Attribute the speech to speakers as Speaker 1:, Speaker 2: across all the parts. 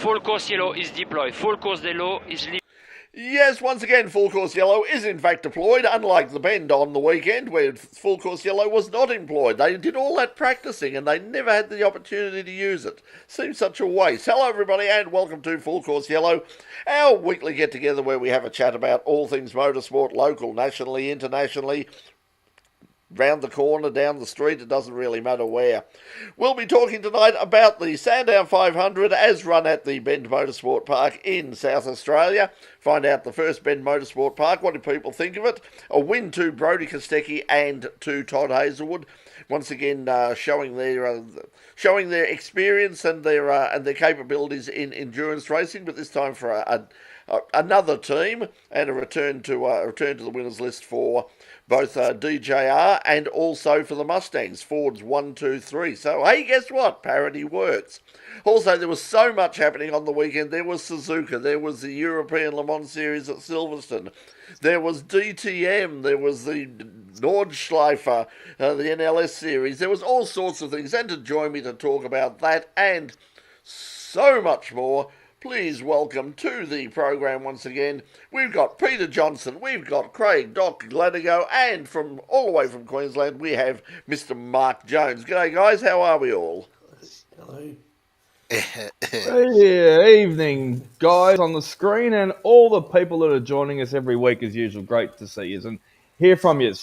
Speaker 1: Full course yellow is deployed. Full course yellow is
Speaker 2: Yes, once again, full course yellow is in fact deployed, unlike the bend on the weekend where full course yellow was not employed. They did all that practicing and they never had the opportunity to use it. Seems such a waste. Hello everybody and welcome to Full Course Yellow, our weekly get together where we have a chat about all things motorsport, local, nationally, internationally, round the corner, down the street, it doesn't really matter where. We'll be talking tonight about the Sandown 500 as run at the Bend Motorsport Park in South Australia. Find out the first Bend Motorsport Park, what do people think of it? A win to Brodie Kostecki and to Todd Hazelwood. Once again, showing their experience and their capabilities in endurance racing, but this time for another team and a return to the winners list for both DJR and also for the Mustangs, Ford's 1, 2, 3. So, hey, guess what? Parity works. Also, there was so much happening on the weekend. There was Suzuka, there was the European Le Mans Series at Silverstone, there was DTM, there was the Nordschleifer, the NLS Series. There was all sorts of things. And to join me to talk about that and so much more, please welcome to the program once again, we've got Peter Johnson, we've got Craig Doc Gladigo, and from all the way from Queensland, we have Mr. Mark Jones. G'day guys, how are we all?
Speaker 3: Hello.
Speaker 4: Yeah, evening guys on the screen and all the people that are joining us every week as usual. Great to see you and hear from you.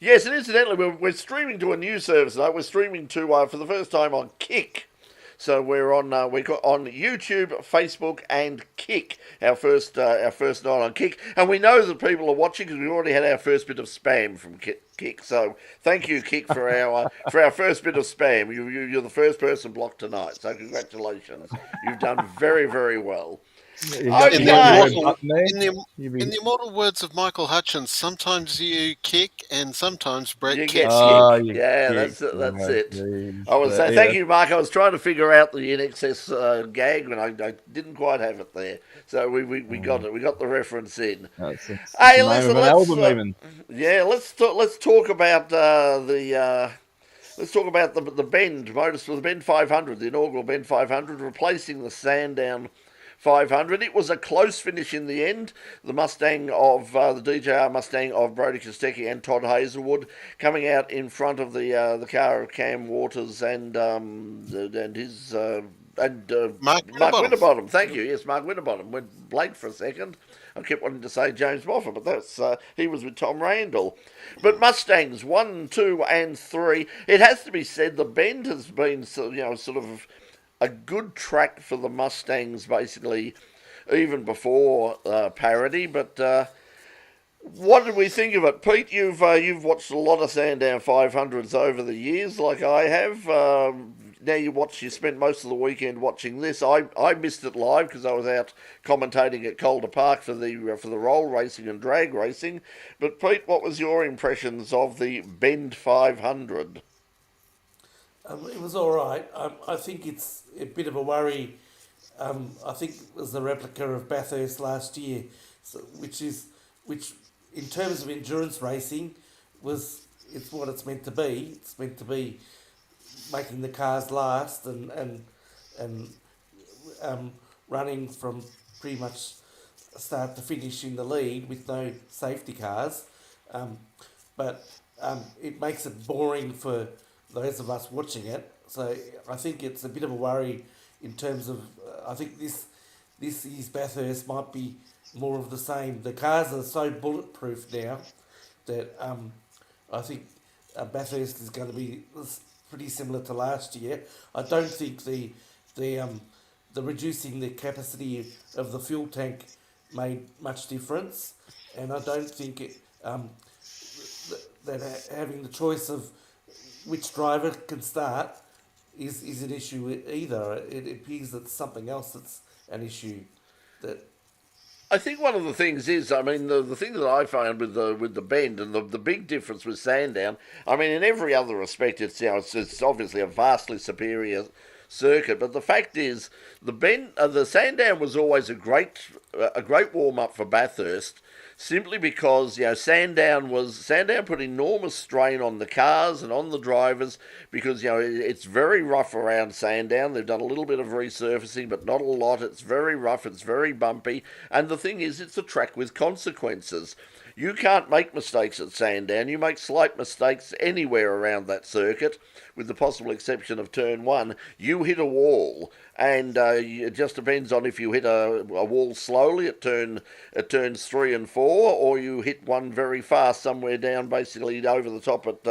Speaker 2: Yes, and incidentally, we're streaming to a new service tonight. We're streaming to, for the first time, on Kick. So we're on YouTube, Facebook, and Kick. Our first night on Kick, and we know that people are watching because we already had our first bit of spam from Kick. So thank you, Kick, for our first bit of spam. You're the first person blocked tonight. So congratulations. You've done very, very well.
Speaker 3: In the immortal words of Michael Hutchins, sometimes you kick and sometimes Brett kicks.
Speaker 2: Yeah, that's it. I was saying, thank you, Mark. I was trying to figure out the NXS gag, and I didn't quite have it there. So we got it. We got the reference in.
Speaker 4: Hey, listen,
Speaker 2: let's talk about the Bend Motorsport, the Bend 500, the inaugural Bend 500, replacing the Sandown 500. It was a close finish in the end. The Mustang of the DJR Mustang of Brodie Kostecki and Todd Hazelwood coming out in front of the car of Cam Waters and his Mark Winterbottom. Thank you. Yes, Mark Winterbottom. Went blank for a second. I kept wanting to say James Moffat, but that's he was with Tom Randall. But Mustangs 1, 2, and 3. It has to be said the Bend has been sort of a good track for the Mustangs, basically, even before parity. But what did we think of it, Pete? You've watched a lot of Sandown 500s over the years, like I have. Now you spent most of the weekend watching this. I missed it live because I was out commentating at Calder Park for the roll racing and drag racing. But Pete, what was your impressions of the Bend 500?
Speaker 5: It was all right. I think it's a bit of a worry. I think it was the replica of Bathurst last year, which in terms of endurance racing, it's what it's meant to be. It's meant to be making the cars last and running from pretty much start to finish in the lead with no safety cars. But it makes it boring for those of us watching it. So I think it's a bit of a worry in terms of, I think this year's Bathurst might be more of the same. The cars are so bulletproof now that I think Bathurst is going to be pretty similar to last year. I don't think the reducing the capacity of the fuel tank made much difference, and I don't think that having the choice of which driver can start is an issue either. It appears that something else that's an issue. That
Speaker 2: I think one of the things is, the thing that I found with the Bend and the big difference with Sandown, in every other respect, it's obviously a vastly superior circuit. But the fact is, the Sandown was always a great warm up for Bathurst, simply because Sandown put enormous strain on the cars and on the drivers, because it's very rough around Sandown. They've done a little bit of resurfacing, but not a lot. It's very rough. It's very bumpy, and the thing is, it's a track with consequences. You can't make mistakes at Sandown. You make slight mistakes anywhere around that circuit, with the possible exception of turn one. You hit a wall, and it just depends on if you hit a wall slowly at turns 3 and 4, or you hit one very fast somewhere down, basically over the top at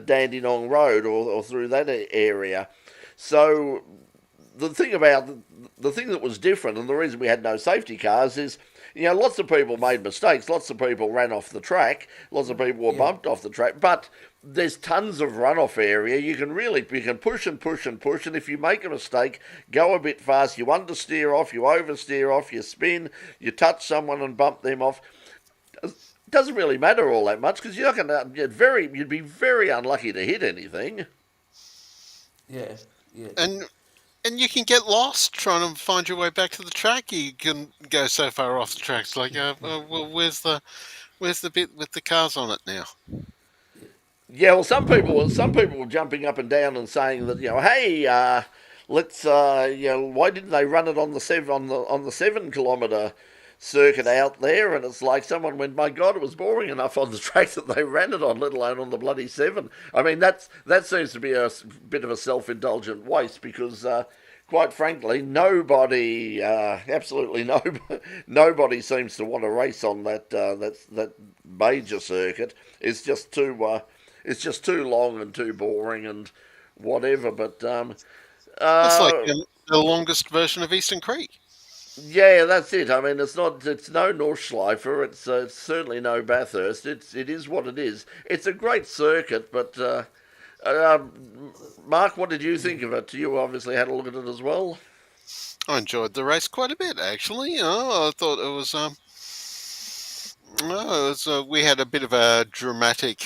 Speaker 2: Dandenong Road or through that area. So the thing that was different, and the reason we had no safety cars, is lots of people made mistakes, lots of people ran off the track, lots of people were bumped off the track, but there's tons of runoff area. You can push and push and push, and if you make a mistake, go a bit fast, you understeer off, you oversteer off, you spin, you touch someone and bump them off. It doesn't really matter all that much, because you'd be very unlucky to hit anything.
Speaker 5: Yeah.
Speaker 3: And you can get lost trying to find your way back to the track. You can go so far off the track. It's like, well, where's the bit with the cars on it now?
Speaker 2: Yeah, well, some people were jumping up and down and saying that hey, let's why didn't they run it on the 7-kilometre circuit out there? And it's like someone went, my God, it was boring enough on the track that they ran it on, let alone on the bloody 7. I mean, that seems to be a bit of a self-indulgent waste, because quite frankly, absolutely nobody seems to want to race on that major circuit. It's just too long and too boring and whatever. But
Speaker 3: it's like the longest version of Eastern Creek.
Speaker 2: Yeah, that's it. I mean, it's no Nordschleifer. It's certainly no Bathurst. It is what it is. It's a great circuit, but Mark, what did you think of it? You obviously had a look at it as well.
Speaker 3: I enjoyed the race quite a bit, actually. I thought it was we had a bit of a dramatic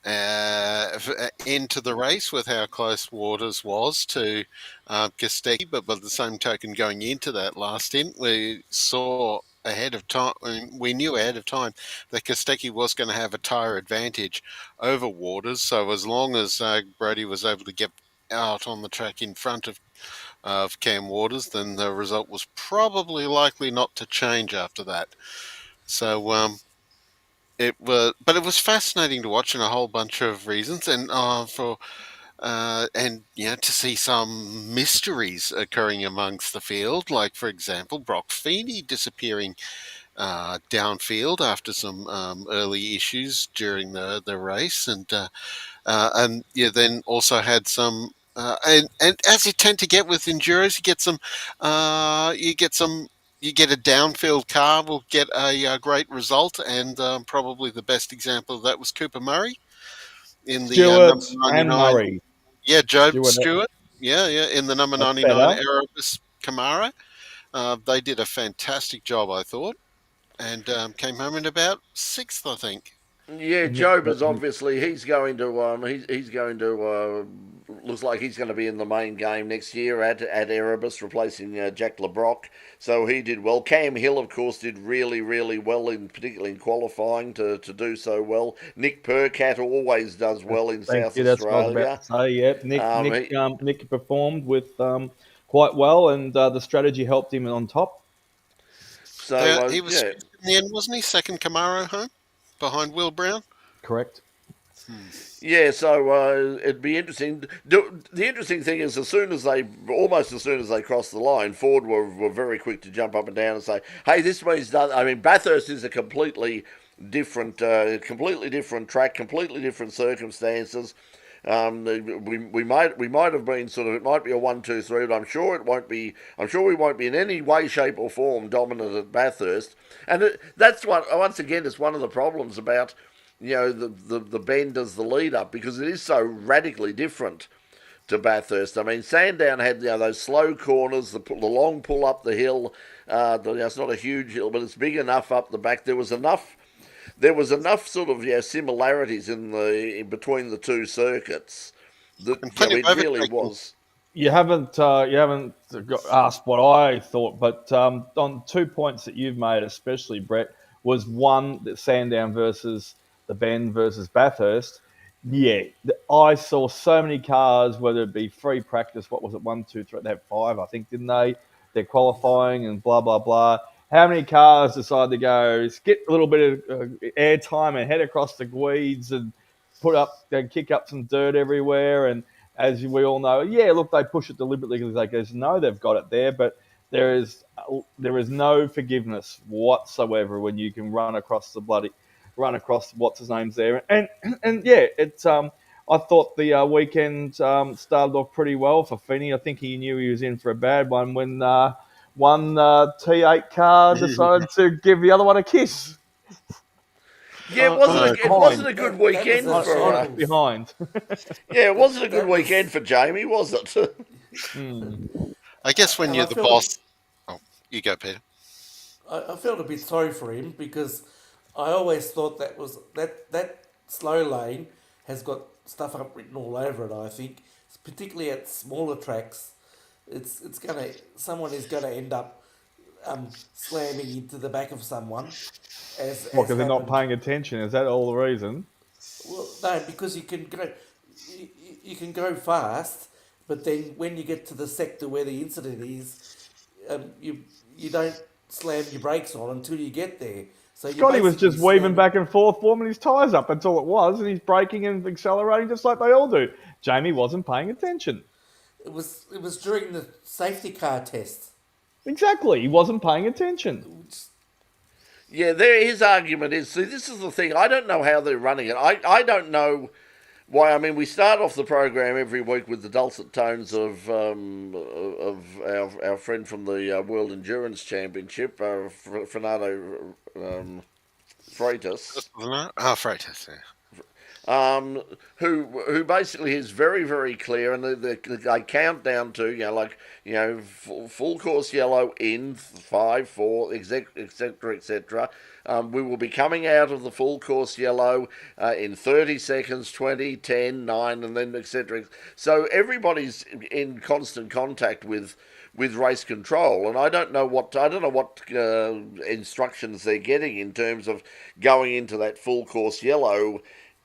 Speaker 3: end to the race with how close Waters was to Kostecki, but by the same token, going into that last stint, we saw ahead of time. We knew ahead of time that Kostecki was going to have a tyre advantage over Waters. So as long as Brody was able to get out on the track in front of Cam Waters, then the result was probably likely not to change after that. So it was fascinating to watch in a whole bunch of reasons, and to see some mysteries occurring amongst the field, like for example Brock Feeney disappearing downfield after some early issues during the race, and then also had some. And as you tend to get with enduros, you get a downfield car will get a great result, and probably the best example of that was Cooper Murray in the
Speaker 4: Stewart
Speaker 3: number 99.
Speaker 4: and Murray.
Speaker 3: Yeah, Joe Stewart. Yeah, in the number 99 Erebus Camaro. They did a fantastic job, I thought, and came home in about 6th, I think.
Speaker 2: Yeah, Job is obviously he's going to looks like he's going to be in the main game next year at Erebus, replacing Jack LeBrock. So he did well. Cam Hill, of course, did really, really well, particularly in qualifying to do so well. Nick Percat always does well in South Australia. That's what I was about
Speaker 4: to say. Nick performed with quite well, and the strategy helped him on top.
Speaker 3: So he was in the end, wasn't he? Second Camaro home behind Will Brown.
Speaker 4: Correct.
Speaker 2: Yeah, so it'd be interesting. The interesting thing is, almost as soon as they crossed the line, Ford were very quick to jump up and down and say, "Hey, this means that." I mean, Bathurst is a completely different track, completely different circumstances. We might have been sort of, it might be a 1, 2, 3, but I'm sure we won't be in any way, shape, or form dominant at Bathurst. And that's once again, it's one of the problems about the bend as the lead up, because it is so radically different to Bathurst. I mean, Sandown had those slow corners, the long pull up the hill. It's not a huge hill, but it's big enough up the back. There was enough sort of similarities in between the two circuits that it really was.
Speaker 4: You haven't asked what I thought, but on 2 points that you've made, especially Brett, was one that Sandown versus the Bend versus Bathurst. Yeah, I saw so many cars, whether it be free practice, what was it, 1, 2, 3, they had 5, I think, didn't they? They're qualifying and blah, blah, blah. How many cars decide to go, get a little bit of air time and head across the weeds and kick up some dirt everywhere? And as we all know, yeah, look, they push it deliberately because they just know they've got it there, but there is no forgiveness whatsoever when you can run across what's his name's there, and yeah, it's I thought the weekend started off pretty well for Finney. I think he knew he was in for a bad one when one T8 car decided to give the other one a kiss.
Speaker 2: Yeah, it wasn't a good weekend
Speaker 5: That was
Speaker 2: for.
Speaker 5: shambles.
Speaker 4: Behind.
Speaker 2: Yeah, it wasn't a good
Speaker 5: That was-
Speaker 2: weekend for Jamie, was it?
Speaker 3: I guess when
Speaker 5: And
Speaker 3: you're
Speaker 5: I
Speaker 3: the
Speaker 5: felt-
Speaker 3: boss. Oh, you go, Peter.
Speaker 5: I felt a bit sorry for him because I always thought that slow lane has got stuff up written all over it. I think, particularly at smaller tracks, someone is gonna end up slamming into the back of someone.
Speaker 4: Because they're not paying attention. Is that all the reason?
Speaker 5: Well, no, because you can go fast, but then when you get to the sector where the incident is, you don't slam your brakes on until you get there. So you
Speaker 4: Scotty was just
Speaker 5: basically
Speaker 4: weaving
Speaker 5: slam-
Speaker 4: back and forth, warming his tyres up. That's all it was. And he's braking and accelerating just like they all do. Jamie wasn't paying attention.
Speaker 5: It was during the safety car test.
Speaker 4: Exactly. He wasn't paying attention.
Speaker 2: Yeah, his argument is, see, this is the thing. I don't know how they're running it. I don't know why. I mean, we start off the program every week with the dulcet tones of our friend from the World Endurance Championship, Fernando Freitas.
Speaker 3: Freitas, yeah.
Speaker 2: Who basically is very, very clear, and they count down to full course yellow in 5, 4, etc., etc. We will be coming out of the full course yellow in 30 seconds, 20, 10, 9, and then etc. So everybody's in constant contact with race control, and I don't know what instructions they're getting in terms of going into that full course yellow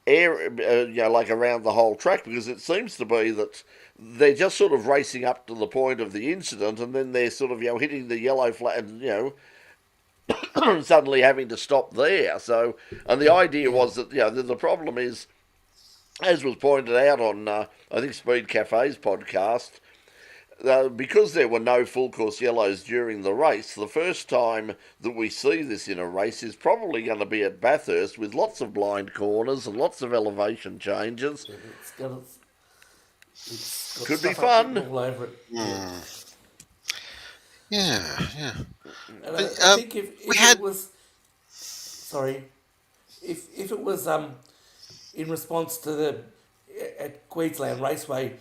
Speaker 2: like around the whole track, because it seems to be that they're just sort of racing up to the point of the incident, and then they're sort of hitting the yellow flag, and suddenly having to stop there. So, and the idea was that the problem is, as was pointed out on I think Speed Cafe's podcast, because there were no full course yellows during the race, the first time that we see this in a race is probably going to be at Bathurst, with lots of blind corners and lots of elevation changes.
Speaker 5: It's got
Speaker 2: Could be
Speaker 5: stuff up
Speaker 2: fun.
Speaker 5: written all over it.
Speaker 3: Yeah.
Speaker 5: And I think if
Speaker 3: had-
Speaker 5: it was, sorry, if it was in response to the at Queensland Raceway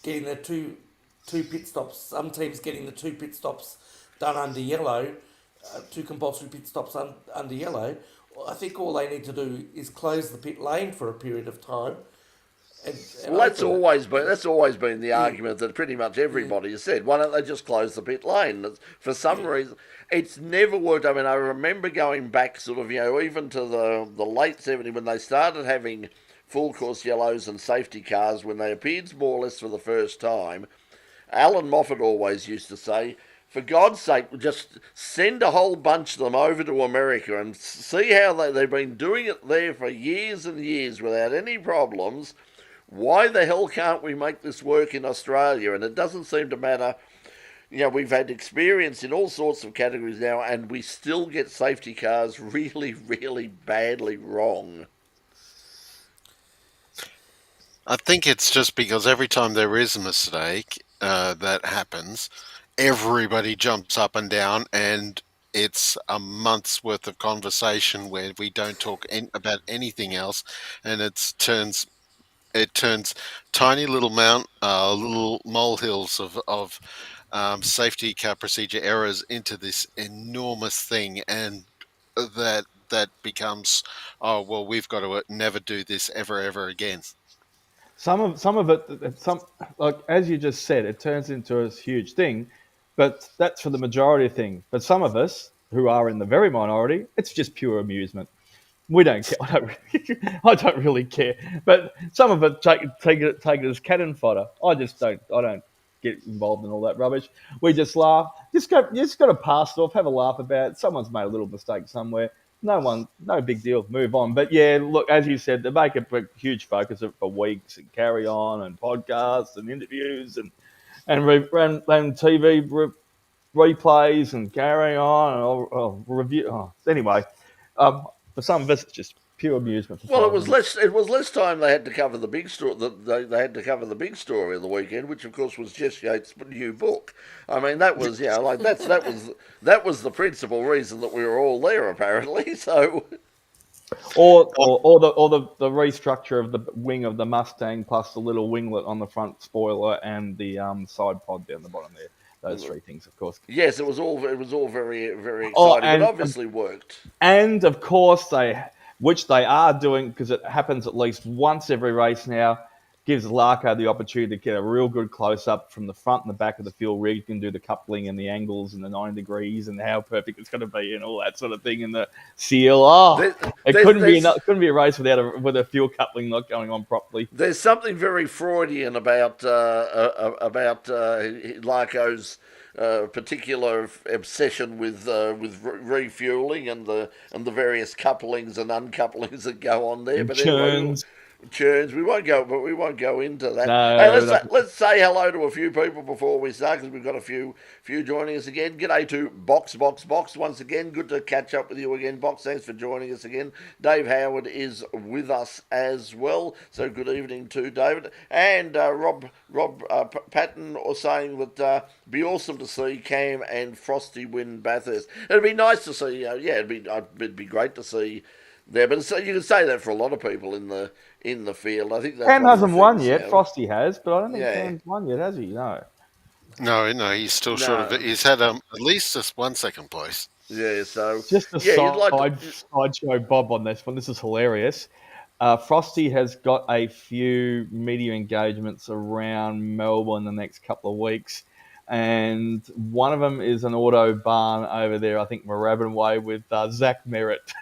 Speaker 5: getting the two pit stops, some teams getting the 2 pit stops done under yellow, 2 compulsory pit stops under yellow. I think all they need to do is close the pit lane for a period of time.
Speaker 2: Well, that's always been the argument that pretty much everybody has said. Why don't they just close the pit lane? For some reason, it's never worked. I mean, I remember going back sort of, even to the late 70s when they started having full course yellows and safety cars, when they appeared more or less for the first time. Alan Moffat always used to say, for God's sake, just send a whole bunch of them over to America and see how they've been doing it there for years and years without any problems. Why the hell can't we make this work in Australia? And it doesn't seem to matter. We've had experience in all sorts of categories now, and we still get safety cars really, really badly wrong.
Speaker 3: I think it's just because every time there is a mistake that happens, everybody jumps up and down, and it's a month's worth of conversation where we don't talk about anything else, and it turns tiny little little molehills of safety car procedure errors into this enormous thing, and that becomes, oh well, we've got to never do this ever again.
Speaker 4: some of it, like as you just said, it turns into a huge thing, but that's for the majority of things. But some of us who are in the very minority, it's just pure amusement. We don't care. I don't really care. But some of it take it as cannon fodder. I just don't. I don't get involved in all that rubbish. We just laugh. You just got to pass it off. Have a laugh about it. Someone's made a little mistake somewhere. No big deal. Move on. But yeah, look, as you said, they make a huge focus of for weeks and carry on and podcasts and interviews and TV replays and carry on and review. Anyway. For some of us, it's just pure amusement.
Speaker 2: Well, it was less time they had to cover the big story. They had to cover the big story of the weekend, which of course was Jess Yates' new book. I mean, that was that was the principal reason that we were all there, apparently. So,
Speaker 4: or the restructure of the wing of the Mustang plus the little winglet on the front spoiler and the side pod down the bottom there. Those three things, of course.
Speaker 2: Yes, it was all very, very exciting, but obviously worked.
Speaker 4: And of course, which they are doing because it happens at least once every race now, gives Larko the opportunity to get a real good close up from the front and the back of the fuel rig. You can do the coupling and the angles and the 9 degrees and how perfect it's going to be and all that sort of thing. And the seal. Couldn't be a race with a fuel coupling not going on properly.
Speaker 2: There's something very Freudian about Larko's particular obsession with refueling and the various couplings and uncouplings that go on there.
Speaker 4: And
Speaker 2: but
Speaker 4: churns.
Speaker 2: Churns. We won't go into that.
Speaker 4: No,
Speaker 2: hey, let's say hello to a few people before we start because we've got a few joining us again. G'day to Box once again. Good to catch up with you again, Box. Thanks for joining us again. Dave Howard is with us as well. So good evening to David and Rob Patton saying that be awesome to see Cam and Frosty win Bathurst. It'd be nice to see. It'd be great to see there, but you can say that for a lot of people in the field. I think that's
Speaker 4: Cam hasn't won yet. Frosty has, but I don't think Cam's won yet, has he? No.
Speaker 3: No, he's still short of it. He's had at least just 1 second place.
Speaker 2: Yeah, so
Speaker 4: just a sideshow Bob on this one. This is hilarious. Frosty has got a few media engagements around Melbourne the next couple of weeks, and one of them is an auto barn over there, I think Moorabbin Way, with Zach Merritt.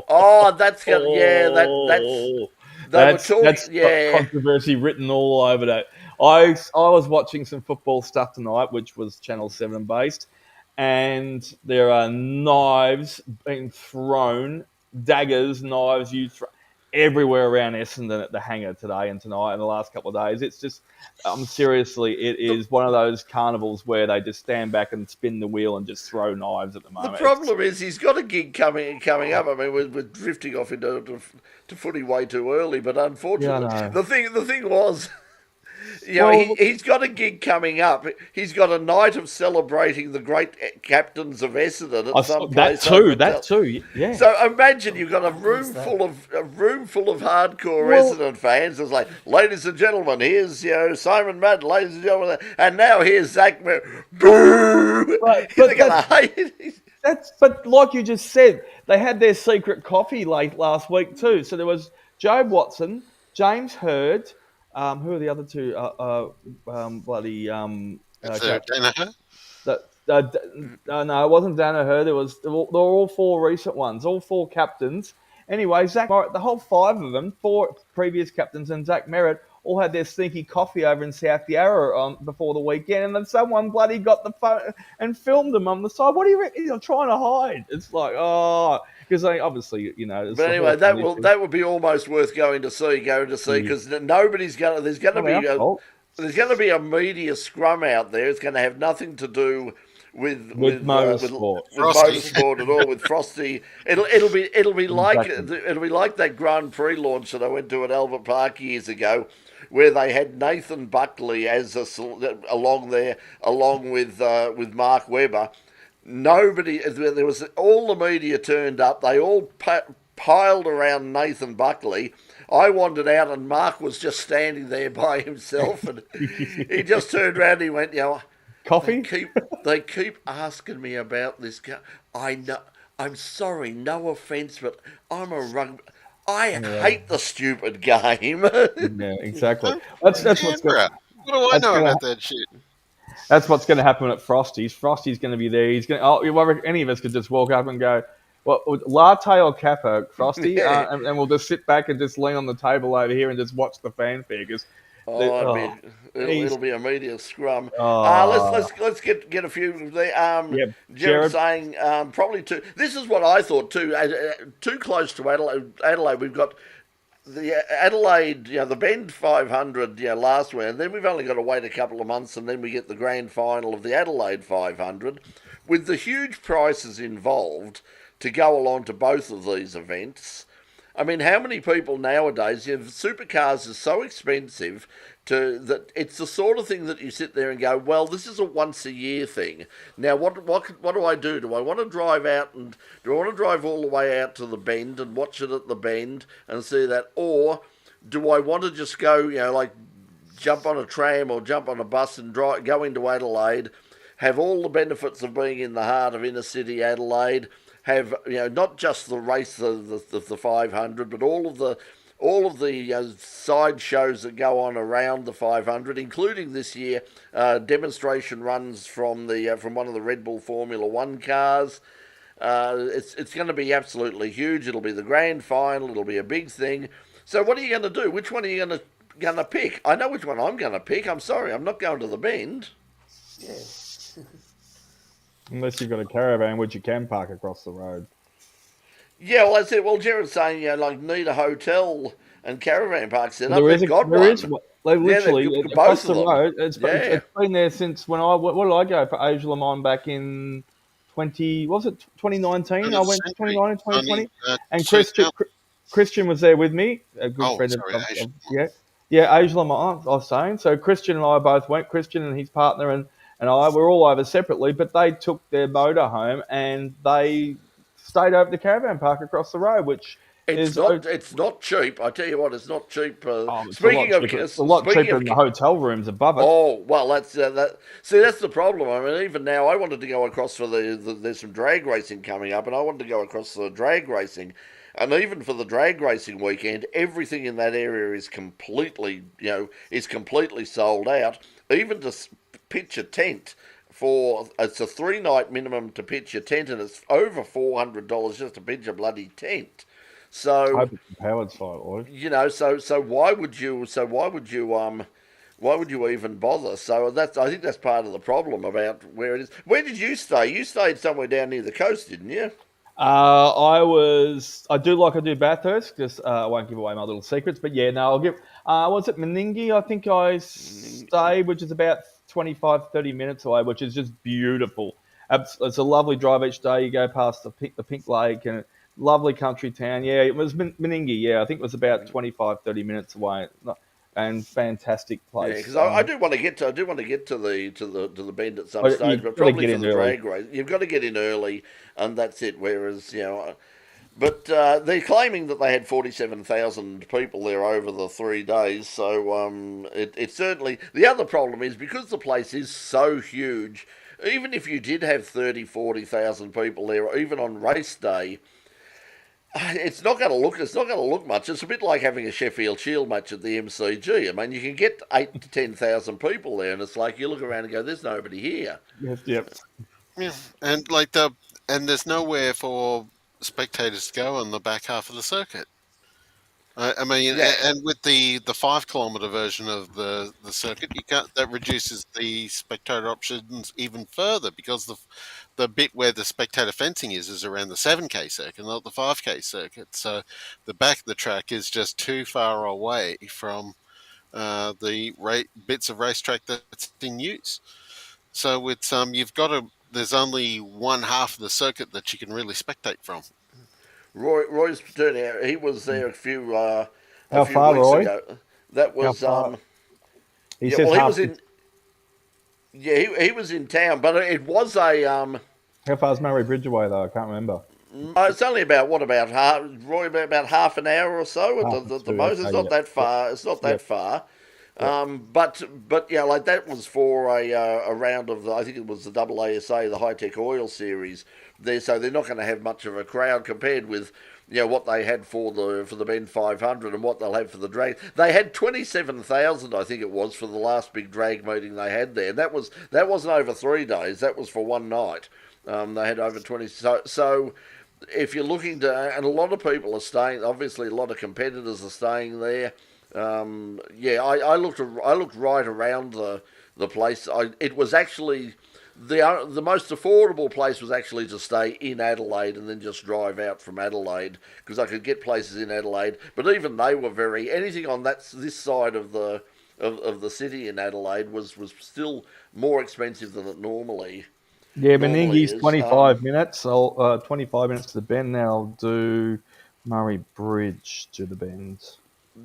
Speaker 2: That's got
Speaker 4: controversy written all over that. I was watching some football stuff tonight, which was Channel 7 based, and there are knives being thrown, daggers, knives used everywhere around Essendon at the hangar today and tonight and the last couple of days. It's just, seriously, it is one of those carnivals where they just stand back and spin the wheel and just throw knives at the moment.
Speaker 2: The problem is he's got a gig coming up. I mean, we're drifting off into footy way too early, but unfortunately, the thing was, he's got a gig coming up. He's got a night of celebrating the great captains of Essendon at some place.
Speaker 4: That too, yeah.
Speaker 2: So imagine you've got a room full of hardcore Essendon fans. It's like, ladies and gentlemen, here's Simon Madden, ladies and gentlemen, and now here's Zach. Boo!
Speaker 4: But
Speaker 2: they're gonna hate it.
Speaker 4: But like you just said, they had their secret coffee late last week too. So there was Jobe Watson, James Hird. Who are the other two?
Speaker 3: Danaher?
Speaker 4: No, it wasn't Danaher. They were all four recent ones, all four captains. Anyway, Zach Merritt, the whole five of them, four previous captains and Zach Merritt, all had their sneaky coffee over in South Yarra before the weekend, and then someone bloody got the phone and filmed them on the side. What are you reckon? You're trying to hide? It's like, because obviously, But
Speaker 2: anyway, that would be almost worth going to see because nobody's going. There's going to be a media scrum out there. It's going to have nothing to do with
Speaker 4: motorsport,
Speaker 2: motorsport at all. With Frosty, it'll be like that Grand Prix launch that I went to at Albert Park years ago, where they had Nathan Buckley as along with Mark Webber. There was all the media turned up. They all piled around Nathan Buckley. I wandered out and Mark was just standing there by himself, and he just turned around and he went,
Speaker 4: coffee?
Speaker 2: They keep asking me about this guy. I know. I'm sorry, no offence, but I'm a rugby. I
Speaker 4: Yeah.
Speaker 2: hate the stupid game.
Speaker 4: Yeah, exactly.
Speaker 3: Huh?
Speaker 4: That's what's
Speaker 3: Canberra. What do I
Speaker 4: that's
Speaker 3: know
Speaker 4: gonna
Speaker 3: about that shit?
Speaker 4: that's what's gonna happen at Frosty's. Frosty's gonna be there. He's gonna. Oh, any of us could just walk up and go, "Well, latte or capper, Frosty,"
Speaker 2: Yeah.
Speaker 4: and we'll just sit back and just lean on the table over here and just watch the fanfare because,
Speaker 2: Oh,
Speaker 4: he's
Speaker 2: it'll be a media scrum.
Speaker 4: oh
Speaker 2: Let's get a few there.
Speaker 4: yeah,
Speaker 2: Jared
Speaker 4: Jared.
Speaker 2: saying probably too. This is what I thought too. Too close to Adelaide. Adelaide, we've got the Adelaide, the Bend 500, last week, and then we've only got to wait a couple of months, and then we get the grand final of the Adelaide 500, with the huge prices involved to go along to both of these events. I mean, how many people nowadays? Supercars are so expensive that it's the sort of thing that you sit there and go, well, this is a once a year thing. Now, what do I do? Do I want to drive out and do I want to drive all the way out to the Bend and watch it at the Bend and see that, or do I want to just go, like jump on a tram or jump on a bus and go into Adelaide, have all the benefits of being in the heart of inner city Adelaide, have not just the race the 500, but all of the side shows that go on around the 500, including this year demonstration runs from one of the Red Bull Formula One cars. It's going to be absolutely huge. It'll be the grand final. It'll be a big thing. So what are you going to do? Which one are you going to pick? I know which one I'm going to pick. I'm sorry, I'm not going to the Bend.
Speaker 5: Yeah.
Speaker 4: Unless you've got a caravan, which you can park across the road.
Speaker 2: Yeah, well, that's it. Well, Jared's saying, need a hotel and caravan park set up.
Speaker 4: There
Speaker 2: They've got one.
Speaker 4: They literally
Speaker 2: they've got
Speaker 4: across
Speaker 2: both of
Speaker 4: the
Speaker 2: them.
Speaker 4: road.
Speaker 2: Yeah.
Speaker 4: It's been there since when what did I go for Asia Le Mans back in 2019? I went 2019, 2020, and Christian was there with me, a good friend of Asia Le Mans. I was saying so. Christian and I both went. Christian and his partner and I were all over separately, but they took their motor home and they stayed over the caravan park across the road, which
Speaker 2: it's not cheap. I tell you what, it's not cheap.
Speaker 4: It's a lot cheaper than the hotel rooms above it.
Speaker 2: Oh well, that's that. See, that's the problem. I mean, even now, I wanted to go across for there's some drag racing coming up, and I wanted to go across for the drag racing, and even for the drag racing weekend, everything in that area is completely sold out. Even to pitch a tent. It's a 3-night minimum to pitch a tent, and it's over $400 just to pitch a bloody tent. So
Speaker 4: I hope it's a powered site, Lloyd.
Speaker 2: so why would you even bother? So I think that's part of the problem about where it is. Where did you stay? You stayed somewhere down near the coast, didn't you?
Speaker 4: I do Bathurst, because I won't give away my little secrets, but yeah, no, I'll give, was it Meningie? I think I stayed, which is about 25-30 minutes away, which is just beautiful. It's a lovely drive each day. You go past the Pink Lake and lovely country town. Yeah, it was Meningie. Yeah, I think it was about 25-30 minutes away, and fantastic place.
Speaker 2: Yeah, because I do want to get to the Bend at some stage, but probably for the drag race, you've got to get in early, and that's it. Whereas but they're claiming that they had 47,000 people there over the 3 days. So it certainly. The other problem is because the place is so huge. Even if you did have 40,000 people there, or even on race day, it's not going to look much. It's a bit like having a Sheffield Shield match at the MCG. I mean, you can get 8,000 to 10,000 people there, and it's like you look around and go, "There's nobody here."
Speaker 4: Yep.
Speaker 3: Yeah, and there's nowhere for spectators to go on the back half of the circuit. I mean, and with the 5 kilometre version of the circuit, that reduces the spectator options even further, because the bit where the spectator fencing is around the 7K circuit, not the 5K circuit. So the back of the track is just too far away from the bits of racetrack that's in use. So it's there's only one half of the circuit that you can really spectate from.
Speaker 2: Roy's turning out. He was there a few weeks
Speaker 4: Roy?
Speaker 2: ago. That was
Speaker 4: He
Speaker 2: yeah.
Speaker 4: says
Speaker 2: Well, he
Speaker 4: half.
Speaker 2: was in. Yeah, he was in town, but it was a.
Speaker 4: How far's Murray Bridge away though? I can't remember.
Speaker 2: It's only about half, Roy, about half an hour or so at the most. It's not that far. It's not that far. But yeah, like that was for a round of I think it was the AASA, the High Tech Oil Series. There, so they're not going to have much of a crowd compared with what they had for the Ben 500 and what they'll have for the drag. They had 27,000, I think it was, for the last big drag meeting they had there. That wasn't over 3 days. That was for one night. They had over 20. So if you're looking to, and a lot of people are staying. Obviously, a lot of competitors are staying there. I looked right around the place. It was actually the most affordable place was actually to stay in Adelaide and then just drive out from Adelaide because I could get places in Adelaide. But even they were anything on this side of the city in Adelaide was still more expensive than it normally.
Speaker 4: Yeah,
Speaker 2: Normally
Speaker 4: Meninghe's
Speaker 2: is.
Speaker 4: 25 minutes. 25 minutes to the bend. Now I'll do Murray Bridge to the bend.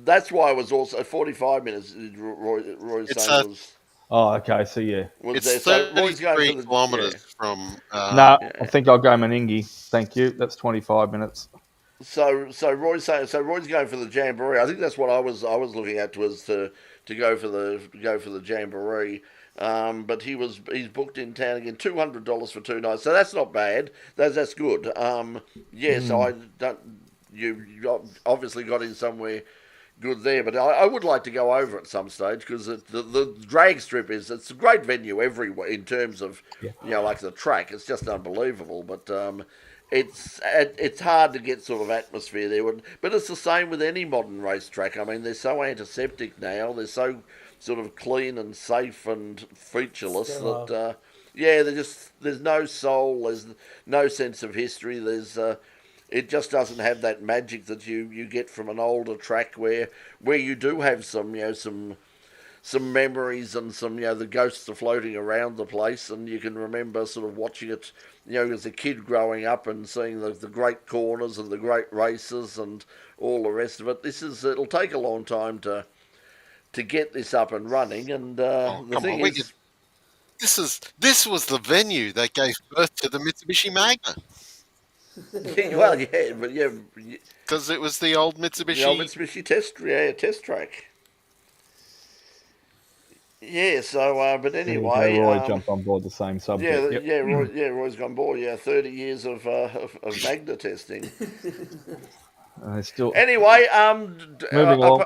Speaker 2: That's why it was also 45 minutes. Roy's
Speaker 3: It's
Speaker 2: saying was.
Speaker 4: Oh, okay. So yeah.
Speaker 3: It's
Speaker 2: There. So Roy's going
Speaker 3: 33
Speaker 2: for the
Speaker 3: kilometres from.
Speaker 4: No, I think I'll go Meninghe. Thank you. That's 25 minutes.
Speaker 2: So Roy's saying Roy's going for the Jamboree. I think that's what I was looking at was to go for the Jamboree. But he's booked in town again, $200 for 2 nights. So that's not bad. That's good. So I don't. You obviously got in somewhere good there, but I would like to go over at some stage because the drag strip it's a great venue everywhere in terms of like the track. It's just unbelievable, but it's hard to get sort of atmosphere there. But it's the same with any modern racetrack. I mean, they're so antiseptic now. They're so sort of clean and safe and featureless that there's no soul. There's no sense of history. It just doesn't have that magic that you get from an older track where you do have some memories and the ghosts are floating around the place and you can remember sort of watching it as a kid growing up and seeing the great corners and the great races and all the rest of it. It'll take a long time to get this up and running and the thing is.
Speaker 3: This was the venue that gave birth to the Mitsubishi Magna.
Speaker 2: Well, yeah, but yeah,
Speaker 3: because it was the old Mitsubishi.
Speaker 2: The old Mitsubishi test track. Yeah. So, but anyway,
Speaker 4: Roy jumped on board the same subject.
Speaker 2: Roy's gone board. Yeah, 30 years of Magna testing.
Speaker 4: Still.
Speaker 2: Anyway,
Speaker 4: moving on.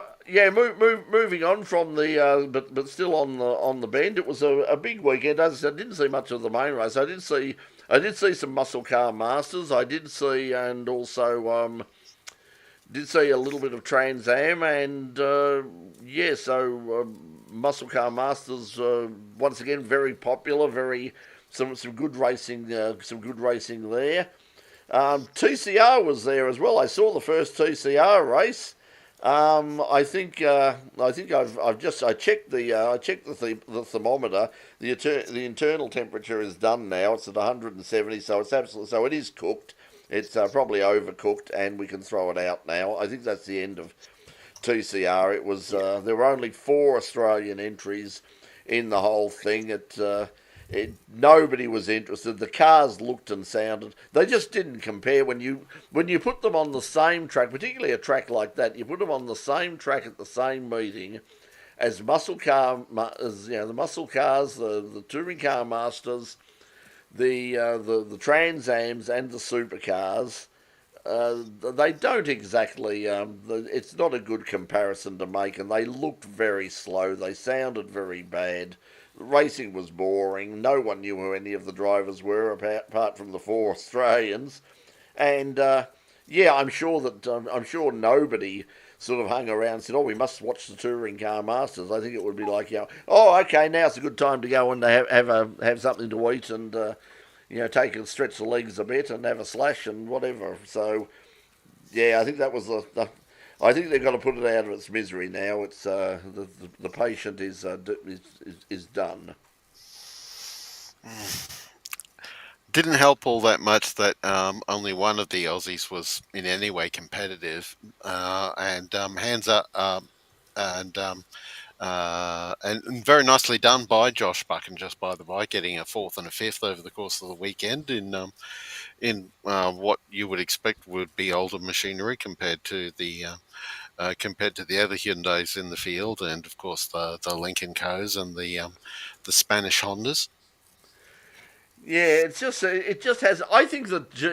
Speaker 2: Moving on from the but still on the bend. It was a big weekend. As I said, I didn't see much of the main race. I did see some muscle car masters. I did see and also did see a little bit of Trans Am and muscle car masters once again very popular. Some good racing. Some good racing there. TCR was there as well. I saw the first TCR race. I think I checked the thermometer. The internal temperature is done now. It's at 170, so it is cooked. It's probably overcooked, and we can throw it out now. I think that's the end of TCR. It was there were only 4 Australian entries in the whole thing. Nobody was interested. The cars looked and sounded. They just didn't compare. When you put them on the same track, particularly a track like that, you put them on the same track at the same meeting as the muscle cars, the touring car masters, the Trans Ams and the supercars. They don't exactly. It's not a good comparison to make, and they looked very slow. They sounded very bad. Racing was boring. No one knew who any of the drivers were apart from the 4 Australians, and I'm sure nobody sort of hung around and said, "Oh, we must watch the touring car masters." I think it would be like, "Oh, okay, now's a good time to go and have something to eat and stretch the legs a bit and have a slash and whatever." So, I think that was I think they've got to put it out of its misery now. It's the patient is done.
Speaker 3: Didn't help all that much that only one of the Aussies was in any way competitive, and hands up, and very nicely done by Josh Buchan, just by the by, getting a 4th and a 5th over the course of the weekend in what you would expect would be older machinery compared to the compared to the other Hyundais in the field, and of course the Lincoln Co's and the Spanish Hondas.
Speaker 2: Yeah, it just has. I think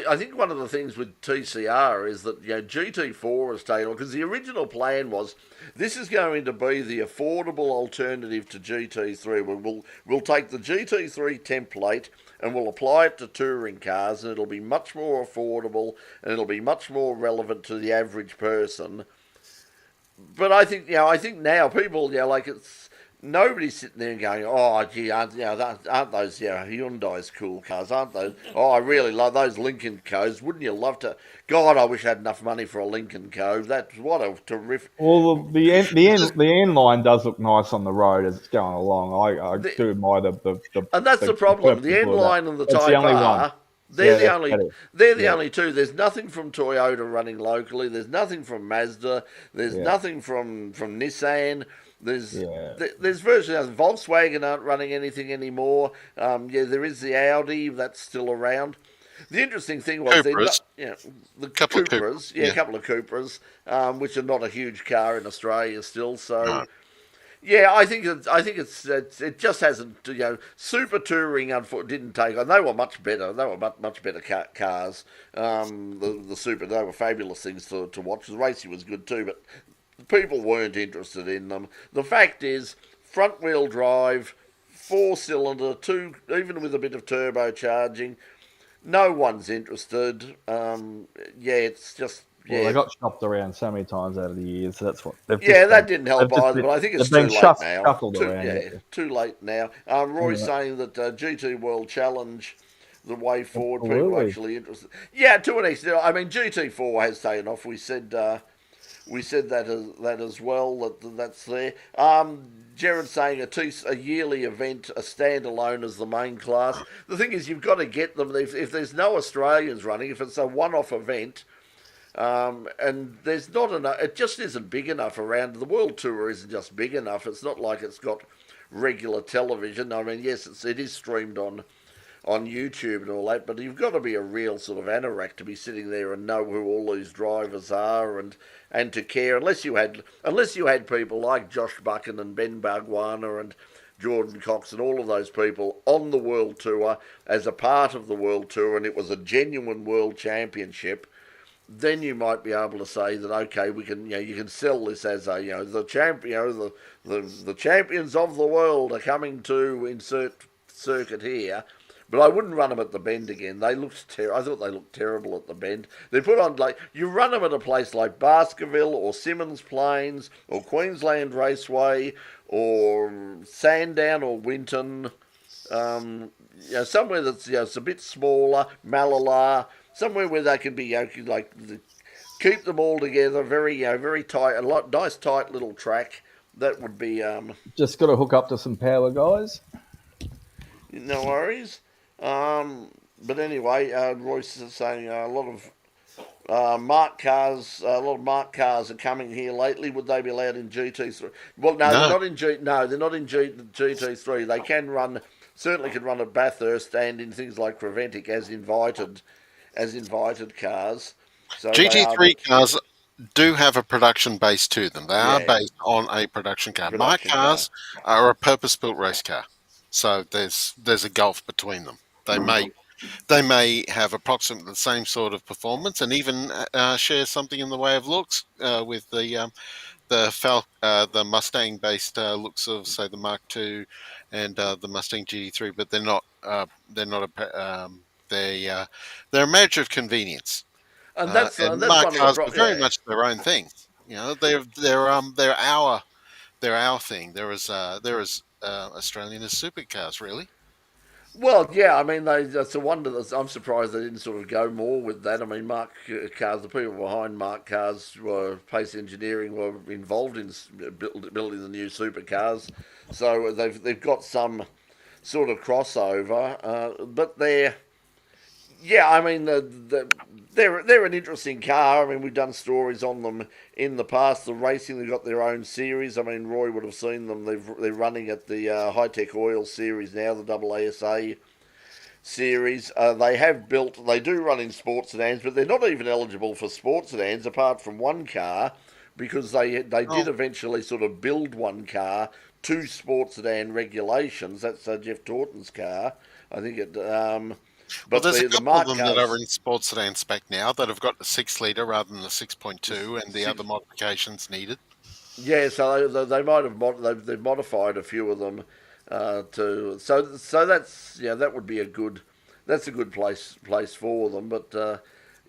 Speaker 2: I think one of the things with TCR is that GT4 has taken on, because the original plan was this is going to be the affordable alternative to GT3. We'll take the GT3 template and we'll apply it to touring cars, and it'll be much more affordable and it'll be much more relevant to the average person. But I think now people like it's. Nobody's sitting there going, "Oh, gee, aren't those Hyundai's cool cars? Aren't those? Oh, I really love those Lincoln Co's. Wouldn't you love to? God, I wish I had enough money for a Lincoln Co. That's what a terrific."
Speaker 4: Well, the end line does look nice on the road as it's going along. I do admire the
Speaker 2: and that's the problem. The end line and the Type R. They're the only two. There's nothing from Toyota running locally. There's nothing from Mazda. There's nothing from Nissan. There's virtually nothing. Volkswagen aren't running anything anymore. There is the Audi that's still around. The interesting thing was the
Speaker 3: couple
Speaker 2: Cupras, a couple of Cupras, which are not a huge car in Australia still. So,
Speaker 3: No.
Speaker 2: I think it just hasn't. Super Touring didn't take on. They were much better. They were much better cars. The Super, they were fabulous things to watch. The racing was good too, but people weren't interested in them. The fact is, front-wheel drive, 4-cylinder, even with a bit of turbocharging, no one's interested. It's just.
Speaker 4: Well, they got shopped around so many times over the years. So that's what.
Speaker 2: That didn't help either. But I think it's too late now.
Speaker 4: Shuffled around.
Speaker 2: Too late now. Roy's saying that GT World Challenge. The way forward, people are actually interested. Yeah, to an extent. I mean, GT4 has taken off. We said that as well. That's there. Jared's saying a yearly event, a standalone as the main class. The thing is, you've got to get them. If there's no Australians running, if it's a one-off event, and there's not enough, it just isn't big enough around. The World Tour isn't just big enough. It's not like it's got regular television. I mean, yes, it is streamed on YouTube and all that, but you've got to be a real sort of anorak to be sitting there and know who all these drivers are and to care, unless you had people like Josh Buchan and Ben Bargwana and Jordan Cox and all of those people on the World Tour as a part of the World Tour, and it was a genuine World Championship. Then you might be able to say that okay, we can you can sell this as a the champions of the world are coming to insert circuit here. But I wouldn't run them at the Bend again. They looked I thought they looked terrible at the Bend. They put on you run them at a place like Baskerville or Symonds Plains or Queensland Raceway or Sandown or Winton. Somewhere that's it's a bit smaller, Malala, somewhere where they can be keep them all together, very tight, nice tight little track. That would be
Speaker 4: just got to hook up to some power guys.
Speaker 2: No worries. But anyway, Royce is saying a lot of Mark cars are coming here lately. Would they be allowed in GT3? Well, no. They're not in they're not in GT3. They certainly can run at Bathurst and in things like Creventic as invited cars. So
Speaker 3: GT3 cars do have a production base to them. They are based on a production car. My cars are a purpose-built race car. So there's a gulf between them. They may have approximately the same sort of performance and even share something in the way of looks with the Mustang-based looks of say the Mark II and the Mustang GT3, but they're a measure of convenience.
Speaker 2: And that's
Speaker 3: Mark cars are very much their own thing. They're our thing. There is Australian as supercars, really.
Speaker 2: Well, yeah, I mean, that's a wonder. I'm surprised they didn't sort of go more with that. I mean, Mark Cars, the people behind Mark Cars Pace Engineering were involved in building the new supercars, so they've got some sort of crossover. But they're an interesting car. I mean, we've done stories on them in the past. The racing, they've got their own series. I mean, Roy would have seen them. They're running at the High Tech Oil series now, the AASA series. They do run in sports sedans, but they're not even eligible for sports sedans apart from one car, because they did
Speaker 3: Oh,
Speaker 2: eventually sort of build one car to sports sedan regulations. That's Jeff Taunton's car, I think it.
Speaker 3: well,
Speaker 2: But
Speaker 3: there's a
Speaker 2: the
Speaker 3: couple of
Speaker 2: Mark
Speaker 3: them that are
Speaker 2: cars.
Speaker 3: in sports sedan spec now that have got the 6 litre rather than the 6.2 and the other
Speaker 2: Six,
Speaker 3: modifications needed.
Speaker 2: yeah, so they might have they've modified a few of them to so that's that would be a good that's a good place for them, but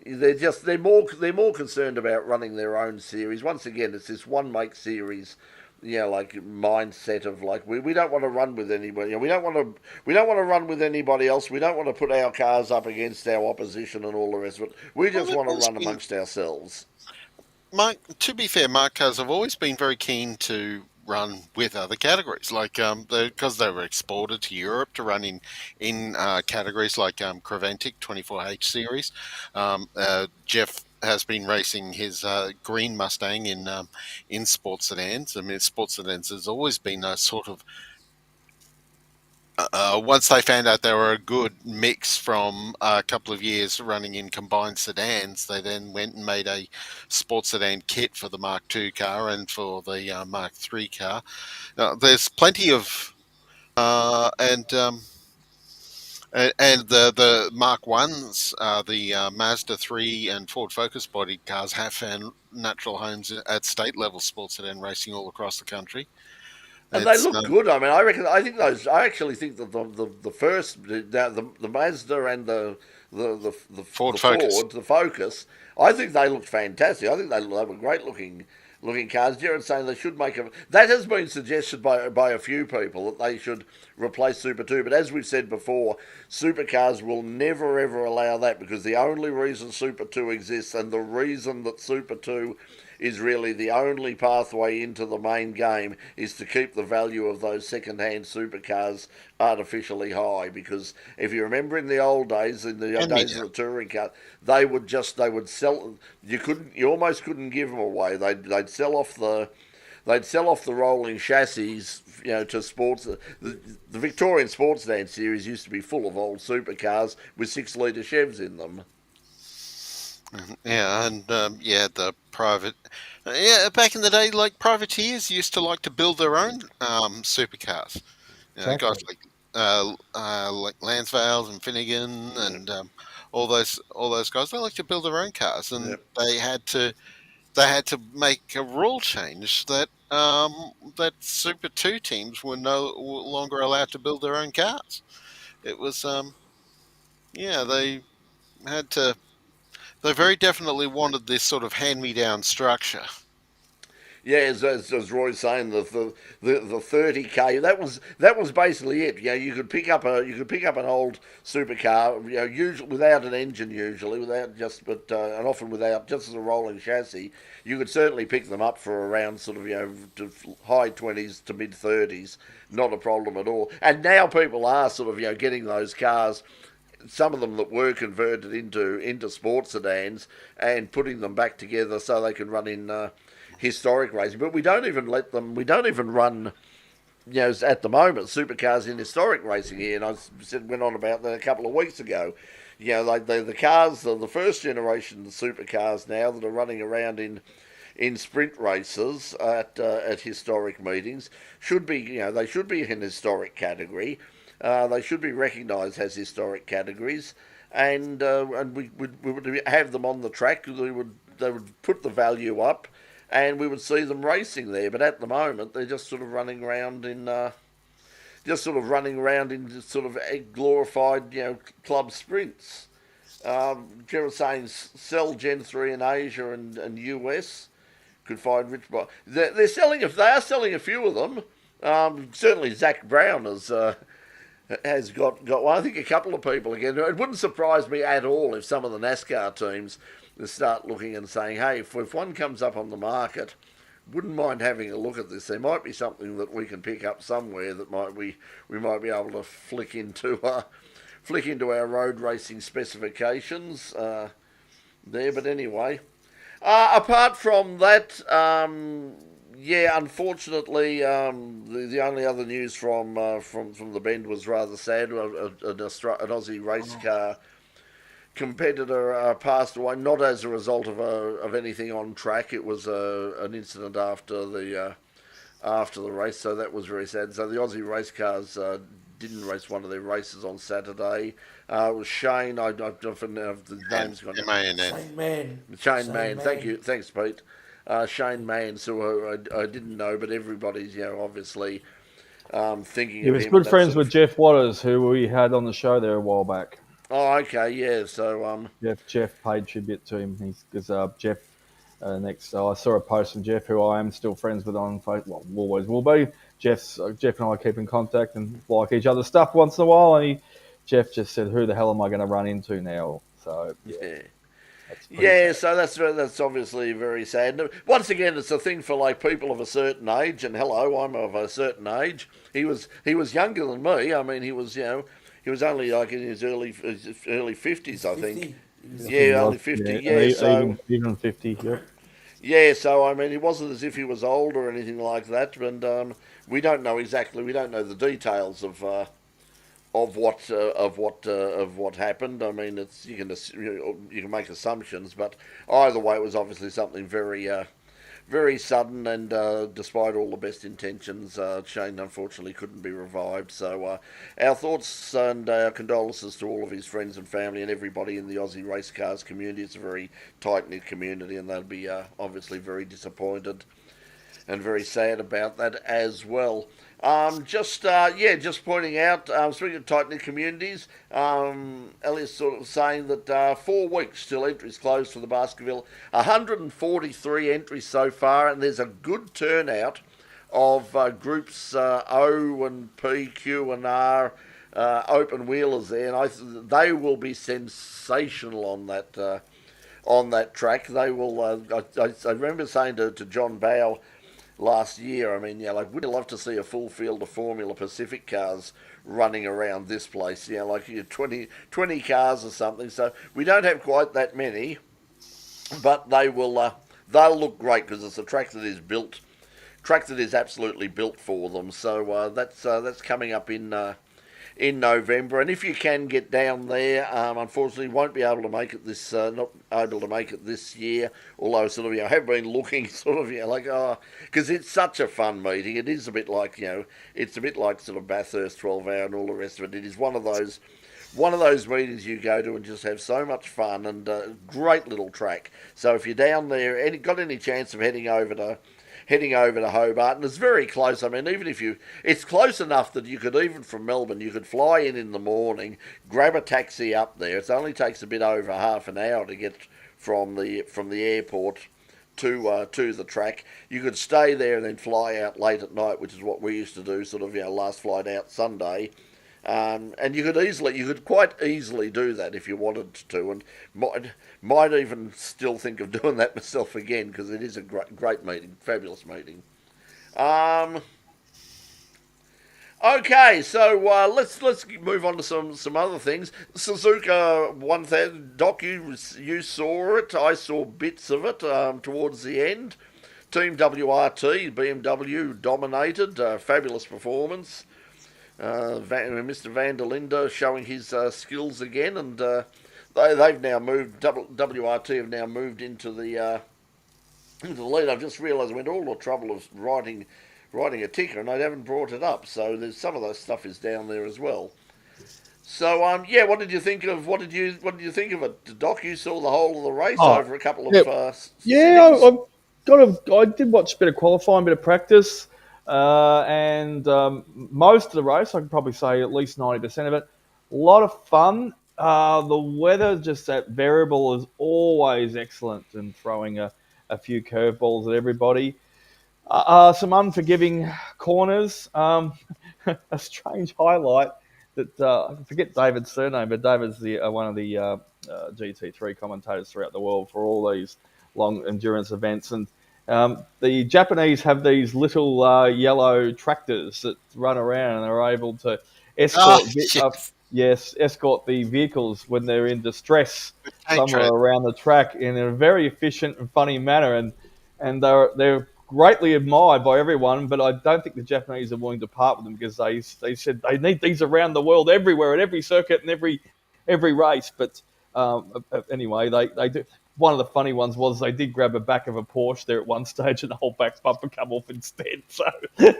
Speaker 2: they're more concerned about running their own series. Once again, it's this one make series, like mindset of like we don't want to run with anybody. We don't want to run with anybody else. We don't want to put our cars up against our opposition and all the rest of it. We
Speaker 3: Well,
Speaker 2: just
Speaker 3: they've
Speaker 2: want to
Speaker 3: always
Speaker 2: run
Speaker 3: been,
Speaker 2: amongst ourselves.
Speaker 3: Mark, to be fair, Mark cars have always been very keen to run with other categories, like because they were exported to Europe to run in categories like Creventic 24H series. Jeff has been racing his green Mustang in sports sedans. I mean, sports sedans has always been a sort of once they found out they were a good mix from a couple of years running in combined sedans, they then went and made a sports sedan kit for the Mark II car and for the Mark III car. There's plenty of and the Mark Ones, the Mazda 3 and Ford Focus body cars have found natural homes at state level sports sedan racing all across the country.
Speaker 2: And they
Speaker 3: It's
Speaker 2: look good. I mean, I reckon. I think those. I actually think that the first the Mazda and
Speaker 3: Ford
Speaker 2: the
Speaker 3: Focus.
Speaker 2: Ford, the Focus. I think they looked fantastic. I think they were great looking cars. Jared's saying they should make a. That has been suggested by a few people that they should replace Super 2. But as we've said before, supercars will never ever allow that, because the only reason Super 2 exists and the reason that Super 2 is really the only pathway into the main game is to keep the value of those second-hand supercars artificially high. Because if you remember in the old days, in the
Speaker 3: And
Speaker 2: days of the touring car, they would sell. You almost couldn't give them away. They'd sell off the rolling chassis, to sports. The Victorian Sports Sedan series used to be full of old supercars with 6-litre Chevs in them.
Speaker 3: Yeah, and the private. Yeah, back in the day, like privateers used to like to build their own supercars. Guys
Speaker 4: Exactly.
Speaker 3: like Lansvales and Finnegan and all those guys. They like to build their own cars, and
Speaker 2: Yep.
Speaker 3: they had to make a rule change that Super Two teams were no longer allowed to build their own cars. It was they had to. They very definitely wanted this sort of hand-me-down structure.
Speaker 2: Yeah, as Roy's saying, the 30K, that was basically it. You could pick up an old supercar, usually without an engine, usually without just and often without just as a rolling chassis. You could certainly pick them up for around sort of to high 20s to mid 30s, not a problem at all. And now people are sort of getting those cars, some of them that were converted into sports sedans, and putting them back together so they can run in historic racing. But we don't even run, at the moment, supercars in historic racing here. And went on about that a couple of weeks ago. Like the cars, the first generation supercars now that are running around in sprint races at historic meetings should be, they should be in historic category. They should be recognised as historic categories, and we would have them on the track. They would put the value up, and we would see them racing there. But at the moment, they're just sort of running around in sort of glorified club sprints. Gerald's saying sell Gen 3 in Asia and US. Could find rich buy. They are selling a few of them. Certainly Zach Brown has got one. I think a couple of people again. It wouldn't surprise me at all if some of the NASCAR teams start looking and saying, hey, if one comes up on the market, wouldn't mind having a look at this. There might be something that we can pick up somewhere that we might be able to flick into our road racing specifications there. But anyway, apart from that, unfortunately, the only other news from the Bend was rather sad. An Aussie race car competitor passed away, not as a result of anything on track. It was an incident after the race, so that was very sad. So the Aussie race cars didn't race one of their races on Saturday. It was Shane. I don't know if the name's gone.
Speaker 5: Shane Man.
Speaker 2: Shane Mann. Thank you. Thanks, Pete. Shane Mann, so I didn't know, but everybody's obviously thinking
Speaker 4: He
Speaker 2: of
Speaker 4: was
Speaker 2: him.
Speaker 4: good friends with Jeff Waters, who we had on the show there a while back.
Speaker 2: Oh, okay, yeah. So
Speaker 4: Jeff paid tribute to him because Jeff. I saw a post from Jeff, who I am still friends with on Facebook. Well, always will be. Jeff and I keep in contact and like each other's stuff once in a while. And Jeff just said, "Who the hell am I going to run into now?" So
Speaker 2: yeah. So that's obviously very sad. Once again, it's a thing for like people of a certain age. And hello, I'm of a certain age. He was younger than me. I mean, he was only like in his early 50s, I think. Yeah, only 50. Yeah, so
Speaker 4: even 50. Yeah.
Speaker 2: Yeah, so I mean, it wasn't as if he was old or anything like that, and we don't know exactly. We don't know the details of what happened. I mean, you can make assumptions, but either way, it was obviously something very sudden, and despite all the best intentions, Shane unfortunately couldn't be revived. So our thoughts and our condolences to all of his friends and family and everybody in the Aussie race cars community. It's a very tight-knit community, and they'll be obviously very disappointed and very sad about that as well. Just pointing out, speaking of tight-knit communities, Elliott's sort of saying that 4 weeks till entries closed for the Baskerville. 143 entries so far, and there's a good turnout of groups O and P, Q and R open wheelers there, and they will be sensational on that track. They will. I remember saying to John Bow last year, I mean, we'd love to see a full field of Formula Pacific cars running around this place, 20 cars or something. So we don't have quite that many, but they'll look great because it's a track that is absolutely built for them. So that's coming up in November, and if you can get down there, unfortunately won't be able to make it not able to make it this year, although sort of I have been looking because it's such a fun meeting. It is a bit like it's a bit like sort of Bathurst 12 hour and all the rest of it. It is one of those meetings you go to and just have so much fun, and great little track. So if you're down there and got any chance of heading over to Hobart, and it's very close. I mean, it's close enough that you could, even from Melbourne, you could fly in the morning, grab a taxi up there. It only takes a bit over half an hour to get from the airport to the track. You could stay there and then fly out late at night, which is what we used to do, sort of last flight out Sunday. And you could quite easily do that if you wanted to, and might even still think of doing that myself again, because it is a great meeting, fabulous meeting. Okay, so let's move on to some other things. Suzuka 1000, Doc, you saw it. I saw bits of it towards the end. Team WRT, BMW dominated, fabulous performance. Mr. Van der Linde showing his skills again, and they've now moved. WRT have now moved into the lead. I've just realised I went all the trouble of writing a ticker, and I haven't brought it up. So there's some of those stuff is down there as well. So what did you think of it, Doc? You saw the whole of the race over a couple of
Speaker 4: I did watch a bit of qualifying, a bit of practice. And most of the race, I can probably say at least 90% of it, a lot of fun. The weather, just that variable, is always excellent in throwing a few curveballs at everybody. Some unforgiving corners. A strange highlight that I forget David's surname, but David's one of the GT3 commentators throughout the world for all these long endurance events, and the Japanese have these little yellow tractors that run around and are able to escort the vehicles when they're in distress somewhere around the track in a very efficient and funny manner, and they're greatly admired by everyone. But I don't think the Japanese are willing to part with them, because they said they need these around the world, everywhere, at every circuit and every race. But Anyway, they do. One of the funny ones was they did grab a back of a Porsche there at one stage, and the whole back bumper come off instead. So
Speaker 3: Ferrari,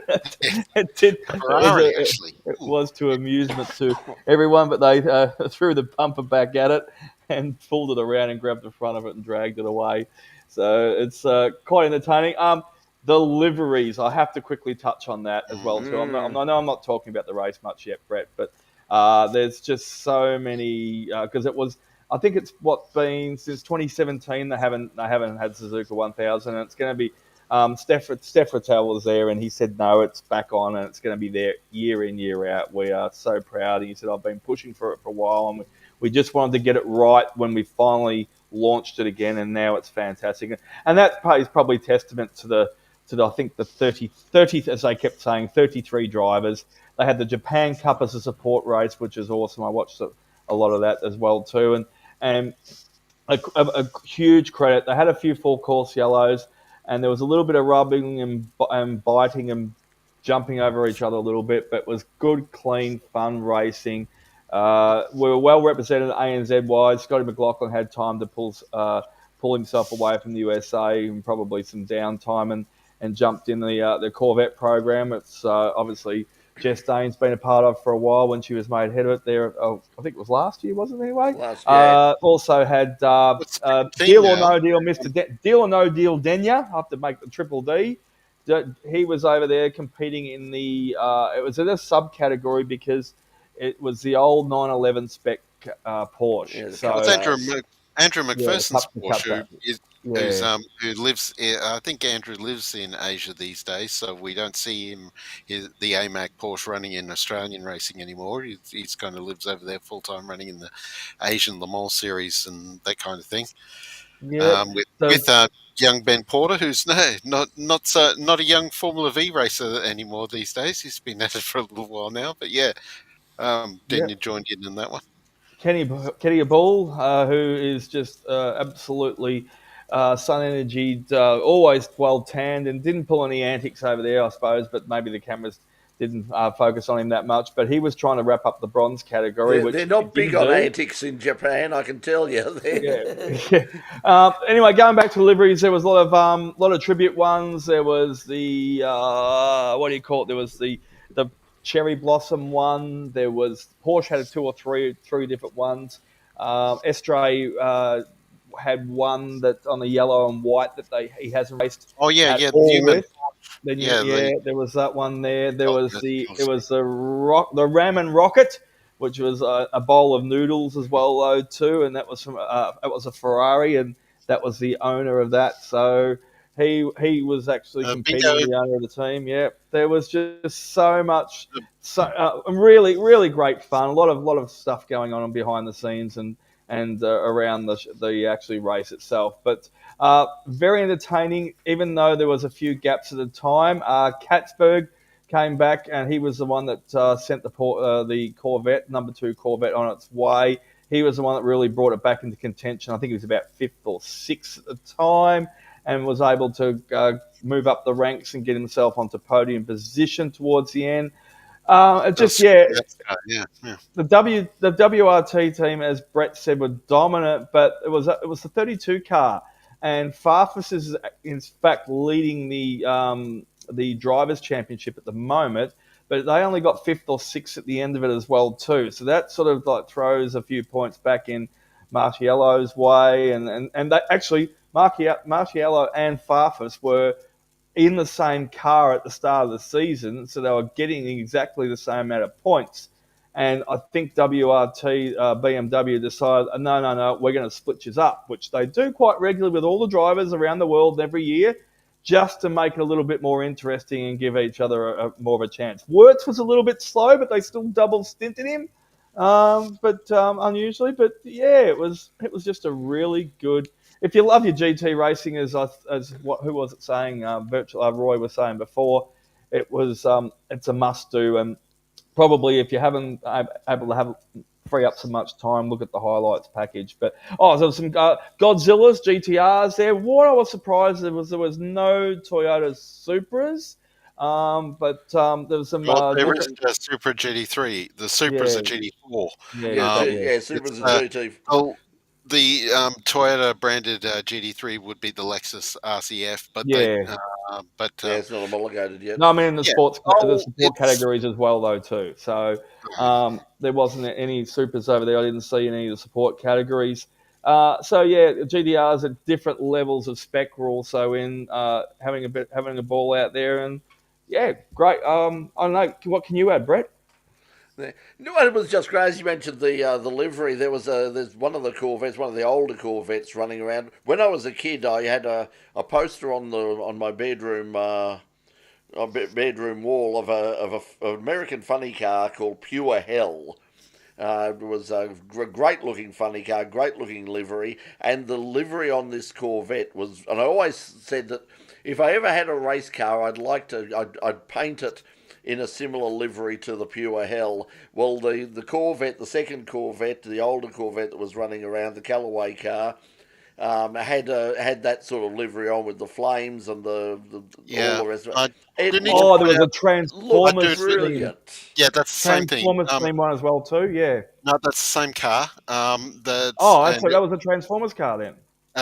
Speaker 3: actually.
Speaker 4: it was to amusement to everyone, but they threw the bumper back at it and pulled it around and grabbed the front of it and dragged it away. So it's quite entertaining. The liveries, I have to quickly touch on that as well too. I know I'm not talking about the race much yet, Brett, but there's just so many because it was. I think it's been since 2017 they haven't had Suzuka 1000, and it's going to be Steph Rattel was there, and he said no, it's back on, and it's going to be there year in year out. We are so proud. And he said I've been pushing for it for a while, and we just wanted to get it right when we finally launched it again, and now it's fantastic. And that is probably testament to the I think the 30 as they kept saying 33 drivers. They had the Japan Cup as a support race, which is awesome. I watched a lot of that as well too, and a huge credit. They had a few full course yellows, and there was a little bit of rubbing and biting and jumping over each other a little bit, but it was good, clean, fun racing. We were well represented ANZ wise. Scotty McLaughlin had time to pull himself away from the USA and probably some downtime and jumped in the Corvette program. It's obviously Jess Dane's been a part of for a while when she was made head of it there. I think it was last year, wasn't it, anyway?
Speaker 2: Last year.
Speaker 4: Also had Deal or No Deal, Deal or No Deal Denya, I have to make the triple D. He was over there competing in the it was in a subcategory because it was the old 911 spec Porsche.
Speaker 2: Yeah,
Speaker 4: so
Speaker 3: Andrew McPherson's Porsche, who lives. I think Andrew lives in Asia these days, so we don't see him, the AMAC Porsche, running in Australian racing anymore. He's kind of lives over there full time, running in the Asian Le Mans series and that kind of thing.
Speaker 4: Yeah,
Speaker 3: with young Ben Porter, who's not a young Formula V racer anymore these days. He's been at it for a little while now, but yeah, Daniel joined in that one.
Speaker 4: Kenny Ball, who is just absolutely sun-energied, always well-tanned, and didn't pull any antics over there, I suppose, but maybe the cameras didn't focus on him that much. But he was trying to wrap up the bronze category.
Speaker 2: They're not big on antics in Japan, I can tell you.
Speaker 4: Anyway, going back to the liveries, there was a lot of tribute ones. There was the, what do you call it? There was the Cherry Blossom one. There was Porsche had two or three different ones. Estre had one that on the yellow and white that he hasn't raced.
Speaker 3: Oh yeah,
Speaker 4: Then there was that one there. There was the Ramen Rocket, which was a bowl of noodles as well though too, and that was from it was a Ferrari, and that was the owner of that. So he was actually competing with the owner of the team. Yeah, there was just so much, really really great fun. A lot of stuff going on behind the scenes and around the actually race itself. But very entertaining, even though there was a few gaps at the time. Katzberg came back, and he was the one that sent the Corvette, number 2 Corvette, on its way. He was the one that really brought it back into contention. I think he was about 5th or 6th at the time, and was able to move up the ranks and get himself onto podium position towards the end. The WRT team, as Brett said, were dominant, but it was the 32 car, and Farfus is in fact leading the drivers' championship at the moment, but they only got 5th or 6th at the end of it as well too. So that sort of like throws a few points back in Martiello's way, and they actually Martiello and Farfus were in the same car at the start of the season, so they were getting exactly the same amount of points. And I think BMW decided, no, we're going to split you up, which they do quite regularly with all the drivers around the world every year, just to make it a little bit more interesting and give each other more of a chance. Wirtz was a little bit slow, but they still double stinted him, unusually. But yeah, it was just a really good. If you love your GT racing, who was it saying? Roy was saying before, it's a must do, and probably if you haven't able to free up so much time, look at the highlights package. But there was some Godzillas, GTRs there. What I was surprised there was no Toyota Supras, but there was some.
Speaker 3: There is a Supra GT3. The Supra's a GT4.
Speaker 2: Supra's a GT4.
Speaker 3: The Toyota branded GT3 would be the Lexus RCF, but
Speaker 4: Yeah.
Speaker 2: Yeah, it's not homologated yet.
Speaker 4: No, I mean in the
Speaker 3: yeah.
Speaker 4: the
Speaker 3: Oh,
Speaker 4: support categories as well, though too. So there wasn't any supers over there. I didn't see any of the support categories. So yeah, GDRs at different levels of spec were also in having a ball out there, and yeah, great. I don't know. What can you add, Brett?
Speaker 2: No, it was just great. As you mentioned the livery, there's one of the Corvettes, one of the older Corvettes running around. When I was a kid, I had a poster on my bedroom bedroom wall of an American funny car called Pure Hell. It was a great looking funny car, great looking livery, and the livery on this Corvette was. And I always said that if I ever had a race car, I'd paint it in a similar livery to the Pure Hell. Well, the Corvette, the second Corvette, the older Corvette that was running around, the Callaway car, had that sort of livery on with the flames and all the rest of
Speaker 3: I
Speaker 2: it. It
Speaker 3: do need to
Speaker 4: Oh, there
Speaker 3: point
Speaker 4: was a
Speaker 3: out.
Speaker 2: looked
Speaker 4: Transformers theme.
Speaker 2: brilliant.
Speaker 3: Yeah, that's the same thing.
Speaker 4: Transformers theme one as well too. Yeah.
Speaker 3: No, that's the same car. That's
Speaker 4: Oh,
Speaker 3: and
Speaker 4: so that was a Transformers car then.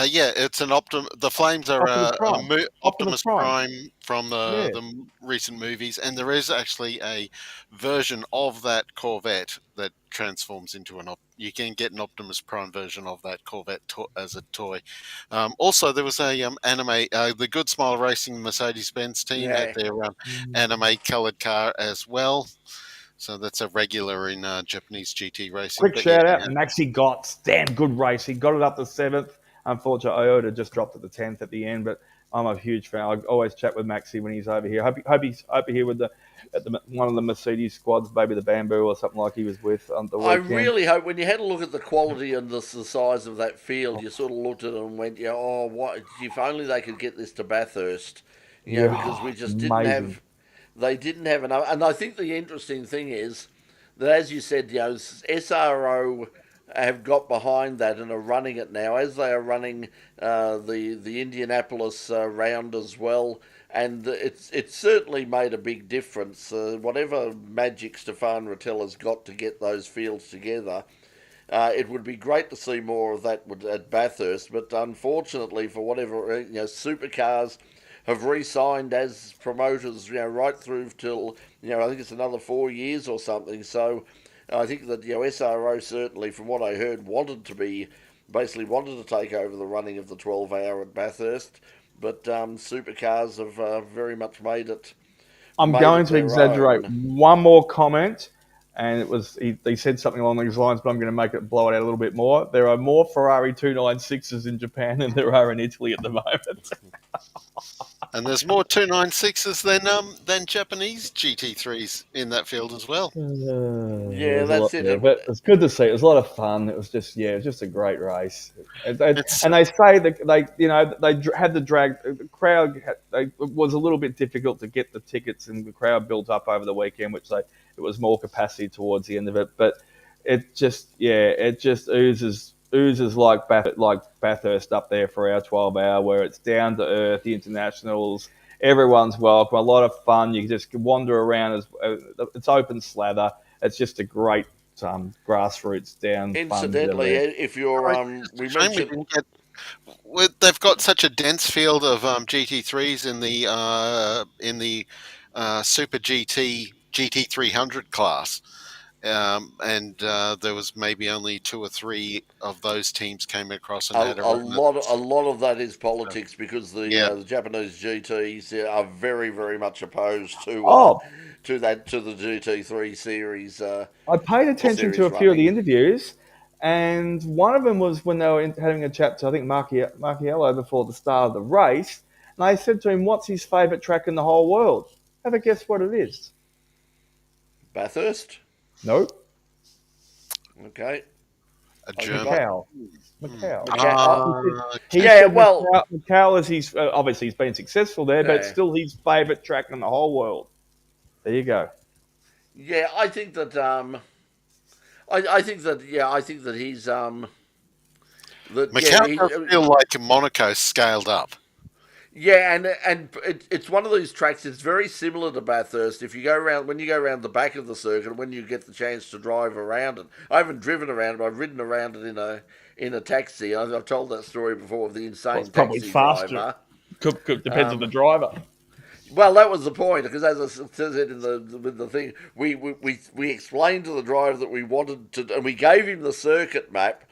Speaker 3: yeah, it's an Optim. The flames are
Speaker 4: Optimus Prime. Optimus
Speaker 3: Optimus
Speaker 4: Prime.
Speaker 3: Prime from
Speaker 4: Yeah.
Speaker 3: the recent movies, and there is actually a version of that Corvette that transforms into an. You can get an Optimus Prime version of that Corvette as a toy. Also, there was a anime, the Good Smile Racing Mercedes-Benz team
Speaker 2: Yeah.
Speaker 3: had their anime colored car as well. So that's a regular in Japanese GT racing.
Speaker 4: Quick
Speaker 3: But
Speaker 4: shout
Speaker 3: yeah,
Speaker 4: out, Maxi Gotts. Damn good race. He got it up to 7th. Unfortunately, Iota just dropped at the 10th at the end, but I'm a huge fan. I always chat with Maxi when he's over here. Hope he's over here with one of the Mercedes squads, maybe the Bamboo or something like he was with on the
Speaker 2: I
Speaker 4: weekend.
Speaker 2: really hope when you had a look at the quality and the size of that field, you sort of looked at it and went, "Yeah, oh, what if only they could get this to Bathurst?"
Speaker 4: Yeah,
Speaker 2: Because we just didn't
Speaker 4: amazing.
Speaker 2: have, they didn't have enough. And I think the interesting thing is that, as you said, SRO have got behind that and are running it now, as they are running the Indianapolis round as well. And it's certainly made a big difference. Whatever magic Stefan Rattella's got to get those fields together, it would be great to see more of that at Bathurst. But unfortunately, for whatever supercars have re-signed as promoters, right through till I think it's another 4 years or something. So I think that SRO certainly, from what I heard, wanted to take over the running of the 12-hour at Bathurst, but supercars have very much made it.
Speaker 4: I'm going to exaggerate one more comment, and it was he said something along these lines, but I'm going to make it blow it out a little bit more. There are more Ferrari 296s in Japan than there are in Italy at the moment.
Speaker 3: and there's more 296s than Japanese GT3s in that field as well.
Speaker 2: Yeah, that's it.
Speaker 4: There, but it's good to see. It was a lot of fun. It was just a great race. And they say that they had to drag the crowd. It was a little bit difficult to get the tickets, and the crowd built up over the weekend, it was more capacity towards the end of it. But it just oozes like Bathurst up there for our 12-hour, where it's down to earth, the internationals, everyone's welcome, a lot of fun. You just wander around, it's open slather. It's just a great grassroots down.
Speaker 2: Incidentally, if you're we mentioned.
Speaker 3: They've got such a dense field of GT3s in the Super GT300 class. And there was maybe only 2 or 3 of those teams came across and had a
Speaker 2: lot of that is politics, because the Japanese GTs are very, very much opposed to the GT3 series.
Speaker 4: I paid attention to a few of the interviews, and one of them was when they were having a chat to, I think, Marchiello before the start of the race, and I said to him, "What's his favourite track in the whole world?" Have a guess what it is?
Speaker 2: Bathurst?
Speaker 4: Nope.
Speaker 2: Okay.
Speaker 4: Macau. Macau is his. Obviously, he's been successful there, but it's still his favourite track in the whole world. There you go.
Speaker 2: Yeah, I think that. I think that he's.
Speaker 3: Macau does feel like Monaco scaled up.
Speaker 2: Yeah, and it's one of these tracks. It's very similar to Bathurst. If you go around, when you go around the back of the circuit, when you get the chance to drive around it, I haven't driven around it. I've ridden around it in a taxi. I've told that story before of the
Speaker 4: Well,
Speaker 2: insane
Speaker 4: it's probably
Speaker 2: taxi
Speaker 4: faster.
Speaker 2: driver.
Speaker 4: Depends on the driver.
Speaker 2: Well, that was the point, because as I said in the thing, we explained to the driver that we wanted to, and we gave him the circuit map,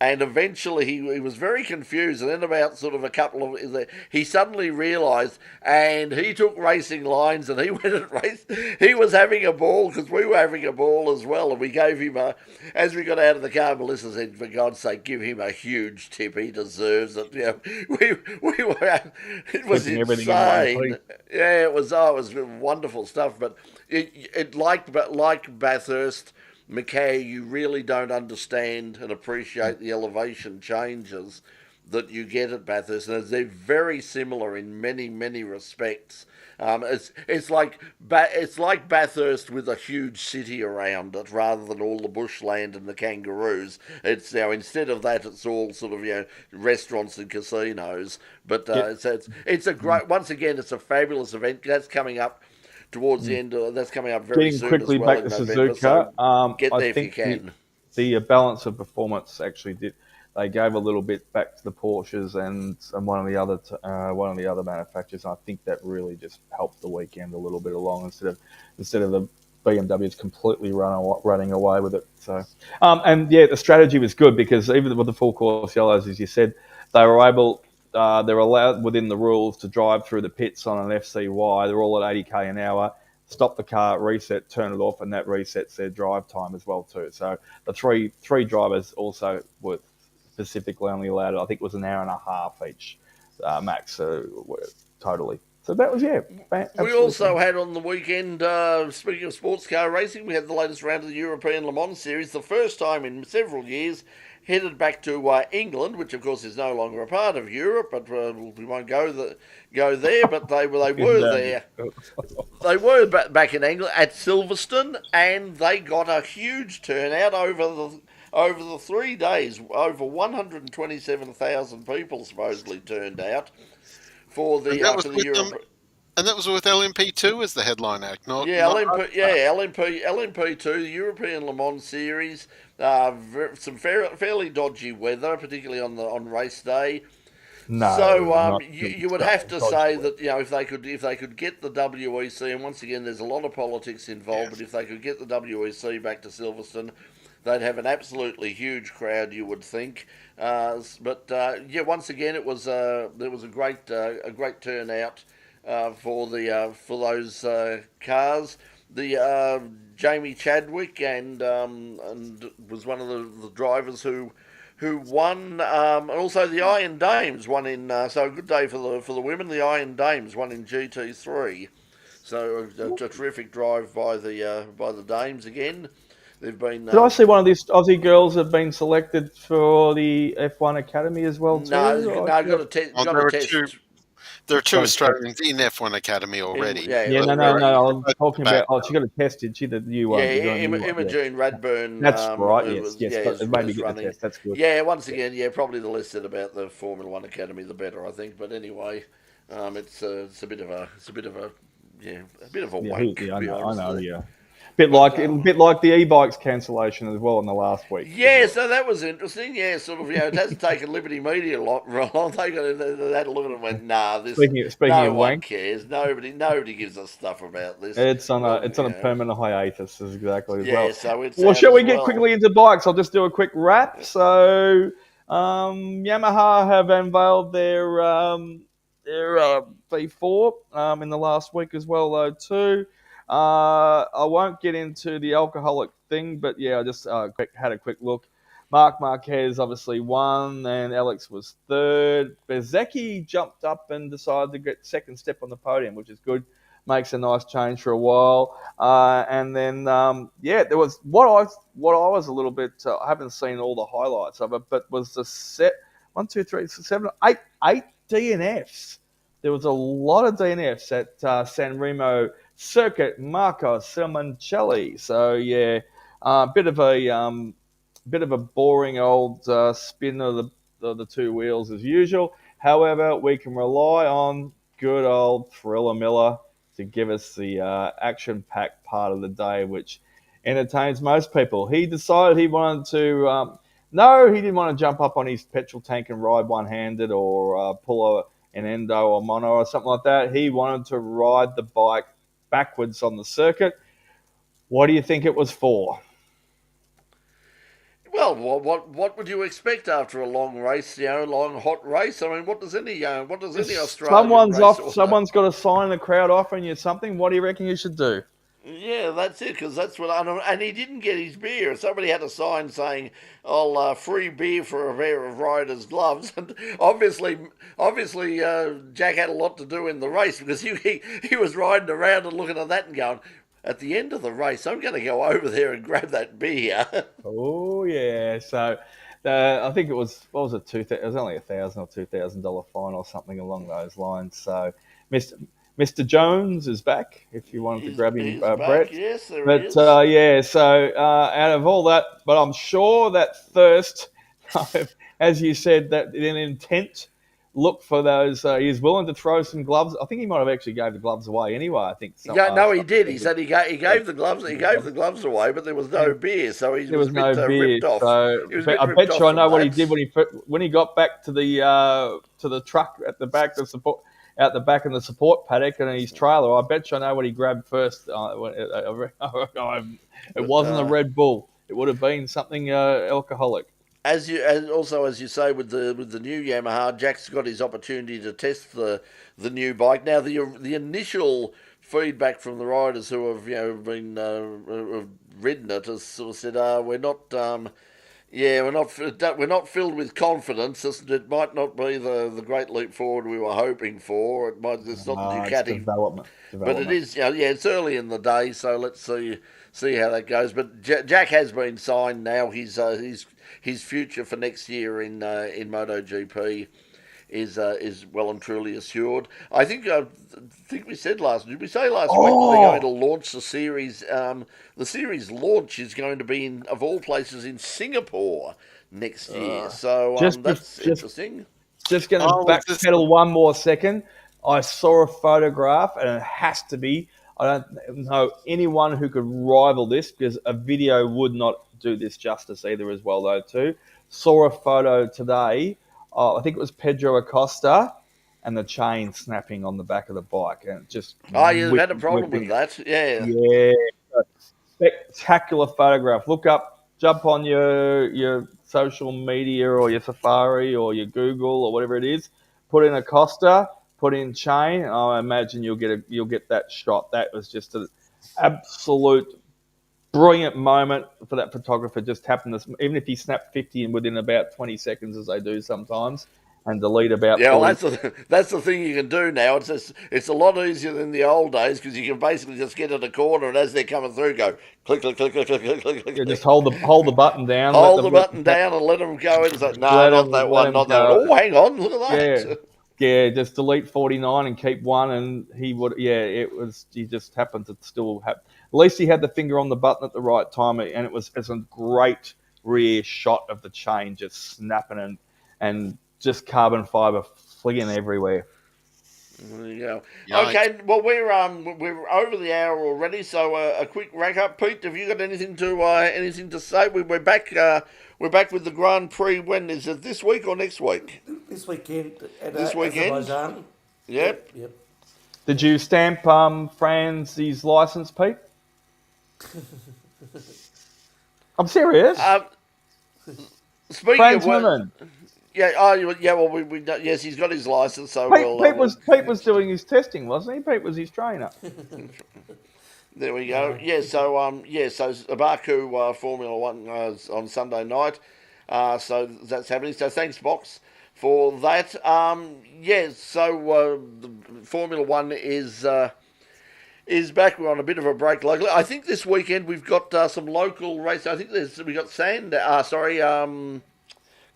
Speaker 2: and eventually he was very confused, and then about sort of a couple of, he suddenly realised, and he took racing lines, and he went and raced. He was having a ball because we were having a ball as well, and we gave him as we got out of the car, Melissa said, "For God's sake, give him a huge tip. He deserves it." We were, it was
Speaker 4: Keeping everything in one
Speaker 2: insane. Yeah, it was wonderful stuff, but it like Bathurst. Mackay, you really don't understand and appreciate the elevation changes that you get at Bathurst, and they're very similar in many respects. It's like Bathurst with a huge city around it, rather than all the bushland and the kangaroos. It's instead of that, it's all sort of restaurants and casinos. But it's a great. Once again, it's a fabulous event that's coming up towards the end. That's coming up very
Speaker 4: Getting
Speaker 2: soon
Speaker 4: quickly
Speaker 2: as well
Speaker 4: back
Speaker 2: in
Speaker 4: to
Speaker 2: November.
Speaker 4: Suzuka,
Speaker 2: So get
Speaker 4: I
Speaker 2: there if you
Speaker 4: think
Speaker 2: can.
Speaker 4: the balance of performance actually did. They gave a little bit back to the Porsches and one of the other manufacturers. And I think that really just helped the weekend a little bit along instead of the BMWs completely running away with it. So the strategy was good, because even with the full course yellows, as you said, they're allowed within the rules to drive through the pits on an FCY. They're all at 80k an hour. Stop the car, reset, turn it off, and that resets their drive time as well too. So the three drivers also were specifically only allowed, I think it was an hour and a half each max, totally. So that was,
Speaker 2: We also had on the weekend, speaking of sports car racing, we had the latest round of the European Le Mans Series, the first time in several years, headed back to England, which of course is no longer a part of Europe, but we won't go there, but they were there. They were back in England at Silverstone, and they got a huge turnout over the 3 days. Over 127,000 people supposedly turned out for the Europe.
Speaker 3: And that was with LMP2 as the headline act, not
Speaker 2: LMP2, the European Le Mans Series. Some fairly dodgy weather, particularly on race day.
Speaker 4: No,
Speaker 2: so you would have to say that if they could get the WEC, and once again there's a lot of politics involved, but if they could get the WEC back to Silverstone, they'd have an absolutely huge crowd, you would think. Once again it was there was a great turnout for those cars. The Jamie Chadwick and was one of the drivers who won, and also the Iron Dames won in. So a good day for the women. The Iron Dames won in GT3. So a terrific drive by the Dames again. They've been.
Speaker 4: Did I see one of these Aussie girls have been selected for the F1 Academy as well too?
Speaker 2: No, got a test.
Speaker 3: There are two Australians in F1 Academy already.
Speaker 4: No. I'm talking about. Oh, she got a test, did she? The new one.
Speaker 2: Imogen Radburn.
Speaker 4: That's right. Yes. Maybe get the test. That's good.
Speaker 2: Yeah. Once again, probably the less said about the Formula One Academy, the better, I think. But anyway, it's a bit of a wank.
Speaker 4: I know. Yeah. Bit like the e-bikes cancellation as well in the last week.
Speaker 2: Yeah, so that was interesting. Yeah, sort of. It hasn't taken Liberty Media long. They had a look at it and went, "Nah, this.
Speaker 4: Speaking
Speaker 2: no
Speaker 4: of
Speaker 2: one
Speaker 4: wank,
Speaker 2: cares. Nobody gives us stuff about this.
Speaker 4: It's on a permanent hiatus, exactly as well.
Speaker 2: Yeah, so it's.
Speaker 4: Well, shall we get quickly into bikes? I'll just do a quick wrap. So, Yamaha have unveiled their V4 in the last week as well, though too. I won't get into the alcoholic thing, but I just had a quick look. Marc Marquez obviously won, and Alex was third. Bezecchi jumped up and decided to get second step on the podium, which is good. Makes a nice change for a while. And then, there was what I was a little bit. I haven't seen all the highlights of it, but was the set 1, 2, 3, 7, 8 DNFs. There was a lot of DNFs at San Remo Circuit Marco Simoncelli. So bit of a boring old spin of the two wheels as usual. However, we can rely on good old Thriller Miller to give us the action-packed part of the day, which entertains most people. He decided he wanted to. No, he didn't want to jump up on his petrol tank and ride one-handed or pull an endo or mono or something like that. He wanted to ride the bike backwards on the circuit. What do you think it was for?
Speaker 2: Well, what would you expect after a long race? Long hot race. I mean, what does any Australian race?
Speaker 4: Someone's got a sign in the crowd offering you something. What do you reckon you should do?
Speaker 2: Yeah, that's it. Because that's what and he didn't get his beer. Somebody had a sign saying, "I'll free beer for a pair of riders' gloves." And obviously, Jack had a lot to do in the race because he was riding around and looking at that and going, at the end of the race, I'm going to go over there and grab that beer.
Speaker 4: Oh yeah, so I think it was it was only $1,000 or $2,000 fine or something along those lines. So Mr. Jones is back if you wanted to grab him, Brett.
Speaker 2: Yes, there
Speaker 4: but
Speaker 2: is.
Speaker 4: Yeah, so out of all that, but I'm sure that thirst, as you said, that an intent. Look for those. He's willing to throw some gloves. I think he might have actually gave the gloves away anyway. I think.
Speaker 2: No, he did. He said he gave the gloves. He gave the gloves away, but there was no beer, so he was a bit ripped off.
Speaker 4: So I bet you I know what he did when he got back to the truck at the back, the support out the back in the support paddock and his trailer. I bet you I know what he grabbed first. It wasn't a Red Bull. It would have been something alcoholic.
Speaker 2: As you say with the new Yamaha, Jack's got his opportunity to test the new bike. Now the initial feedback from the riders who have been have ridden it has sort of said, we're not filled with confidence. It might not be the great leap forward we were hoping for. It's not the Ducati
Speaker 4: development,
Speaker 2: but it is. It's early in the day, so let's see how that goes. But Jack has been signed now. His future for next year in MotoGP is well and truly assured. I think we said did we say last week that they're going to launch the series? The series launch is going to be of all places in Singapore next year. So that's interesting.
Speaker 4: Just going to backpedal one more second. I saw a photograph, and it has to be. I don't know anyone who could rival this because a video would not do this justice either as well, though, too. Saw a photo today. I think it was Pedro Acosta and the chain snapping on the back of the bike. And just
Speaker 2: you had a problem with that? Yeah.
Speaker 4: Yeah. Spectacular photograph. Look up, jump on your social media or your Safari or your Google or whatever it is. Put in Acosta. Put in chain, I imagine you'll get that shot. That was just an absolute brilliant moment for that photographer. Just happened to, even if he snapped 50 in within about 20 seconds, as they do sometimes, and delete about.
Speaker 2: Yeah, well, that's the thing you can do now. It's a lot easier than the old days because you can basically just get in a corner and as they're coming through, go click click click click click click click.
Speaker 4: Yeah, just hold the button down.
Speaker 2: Hold the button down and let them go. It's like, no, not that one, not that one. Oh, hang on, look at that.
Speaker 4: Yeah. Yeah, just delete 49 and keep one, and he would. Yeah, it was. He just happened to still have. At least he had the finger on the button at the right time, and it's a great rear shot of the chain just snapping and just carbon fiber flinging everywhere.
Speaker 2: There you go. Yikes. Okay, well we're over the hour already, so a quick wrap up. Pete, have you got anything to say? We're back. We're back with the Grand Prix. When is it? This week or next week?
Speaker 5: This weekend.
Speaker 2: This weekend.
Speaker 5: Azerbaijan.
Speaker 2: Yep.
Speaker 4: Did you stamp Franz's license, Pete? I'm serious.
Speaker 2: Speaking
Speaker 4: Franz
Speaker 2: of
Speaker 4: Women.
Speaker 2: Yeah. Oh, yeah. Well, yes, he's got his license. So
Speaker 4: Pete was doing his testing, wasn't he? Pete was his trainer.
Speaker 2: There we go. Yeah. So Baku Formula One on Sunday night. So that's happening. So thanks, Box, for that. So the Formula One is back. We're on a bit of a break locally. I think this weekend we've got some local races. I think we got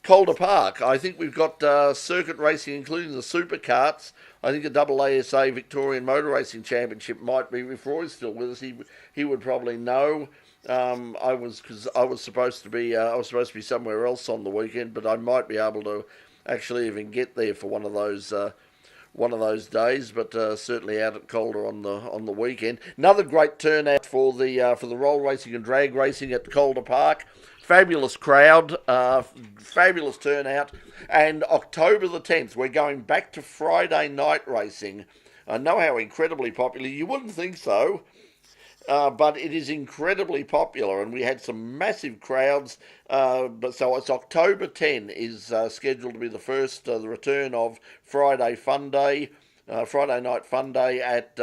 Speaker 2: Calder Park. I think we've got circuit racing, including the super karts. I think the AASA Victorian Motor Racing Championship might be. If Roy's still with us, he would probably know. I was supposed to be somewhere else on the weekend, but I might be able to actually even get there for one of those days, but certainly out at Calder on the weekend. Another great turnout for the roll racing and drag racing at Calder Park. Fabulous crowd, fabulous turnout, and October the 10th, we're going back to Friday night racing. I know how incredibly popular. You wouldn't think so. But it is incredibly popular, and we had some massive crowds. But so it's October 10 is scheduled to be the first, the return of Friday Fun Day, Friday Night Fun Day at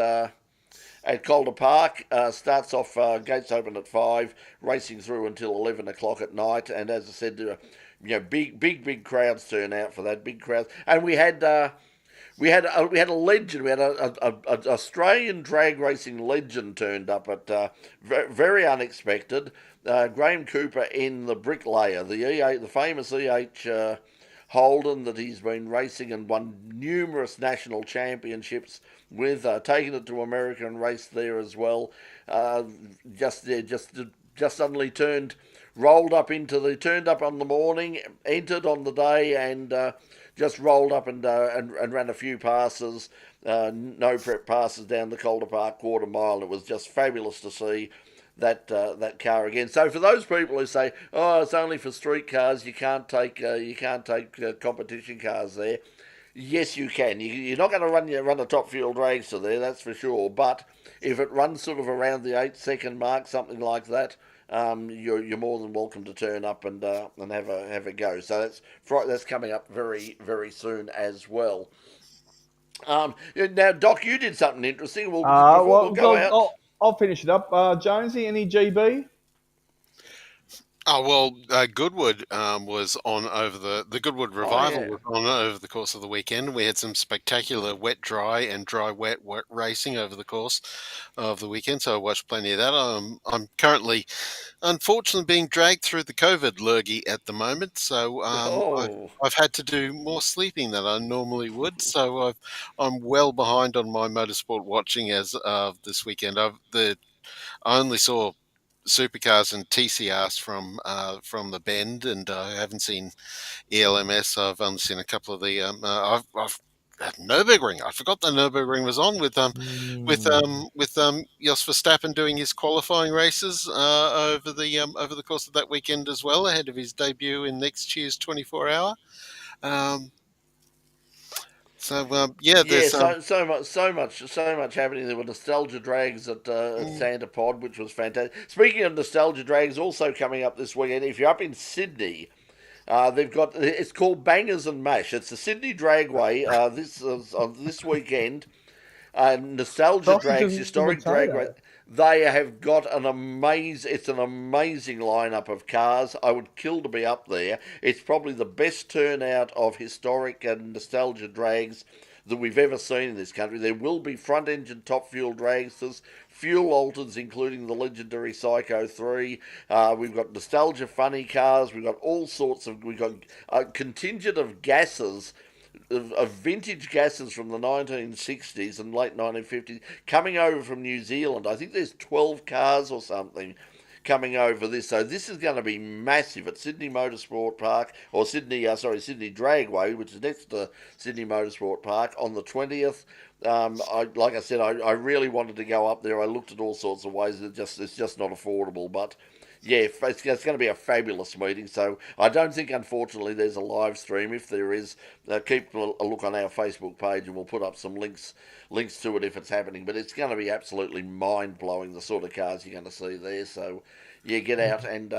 Speaker 2: Calder Park. Starts off, gates open at 5, racing through until 11 o'clock at night. And as I said, big crowds turn out for that, big crowds. And we had a legend. We had a Australian drag racing legend turned up at very unexpected. Graham Cooper in the Bricklayer, the famous Holden that he's been racing and won numerous national championships with, taking it to America and raced there as well. Just suddenly rolled up on the morning, entered on the day, and just rolled up and ran a few passes, no prep passes down the Calder Park quarter mile. It was just fabulous to see that car again. So for those people who say, "Oh, it's only for street cars, you can't take competition cars there," yes, you can. You're not going to run a top fuel dragster there, that's for sure. But if it runs sort of around the 8-second mark, something like that, you're more than welcome to turn up and have a go. So that's coming up very very soon as well. Now, Doc, you did something interesting. We'll go out.
Speaker 4: I'll finish it up. Jonesy, any GB?
Speaker 3: Oh well, Goodwood was on over the Goodwood Revival was on over the course of the weekend. We had some spectacular wet dry and dry wet racing over the course of the weekend, so I watched plenty of that. I'm currently, unfortunately, being dragged through the COVID lurgy at the moment, so I've had to do more sleeping than I normally would. So I'm well behind on my motorsport watching as of this weekend. I only saw supercars and TCRs from the Bend, and I haven't seen ELMS. I've only seen a couple of the I've Nürburgring. I forgot the Nürburgring was on with Jos Verstappen doing his qualifying races over the course of that weekend as well, ahead of his debut in next year's 24-hour. There's
Speaker 2: so much happening. There were nostalgia drags at Santa Pod, which was fantastic. Speaking of nostalgia drags, also coming up this weekend, if you're up in Sydney, it's called Bangers and Mash. It's the Sydney Dragway. This weekend. Nostalgia drags, historic drag race. They have got it's an amazing lineup of cars. I would kill to be up there. It's probably the best turnout of historic and nostalgia drags that we've ever seen in this country. There will be front-engine top fuel dragsters, fuel altereds, including the legendary Psycho 3. We've got nostalgia funny cars. We've got we've got a contingent of gases, of vintage gases from the 1960s and late 1950s coming over from New Zealand. I think there's 12 cars or something coming over this. So this is going to be massive at Sydney Motorsport Park, or Sydney Dragway, which is next to Sydney Motorsport Park on the 20th. Like I said, I really wanted to go up there. I looked at all sorts of ways. It's just not affordable, but yeah, it's going to be a fabulous meeting. So I don't think, unfortunately, there's a live stream. If there is, keep a look on our Facebook page, and we'll put up some links to it if it's happening. But it's going to be absolutely mind-blowing, the sort of cars you're going to see there. So yeah, get out and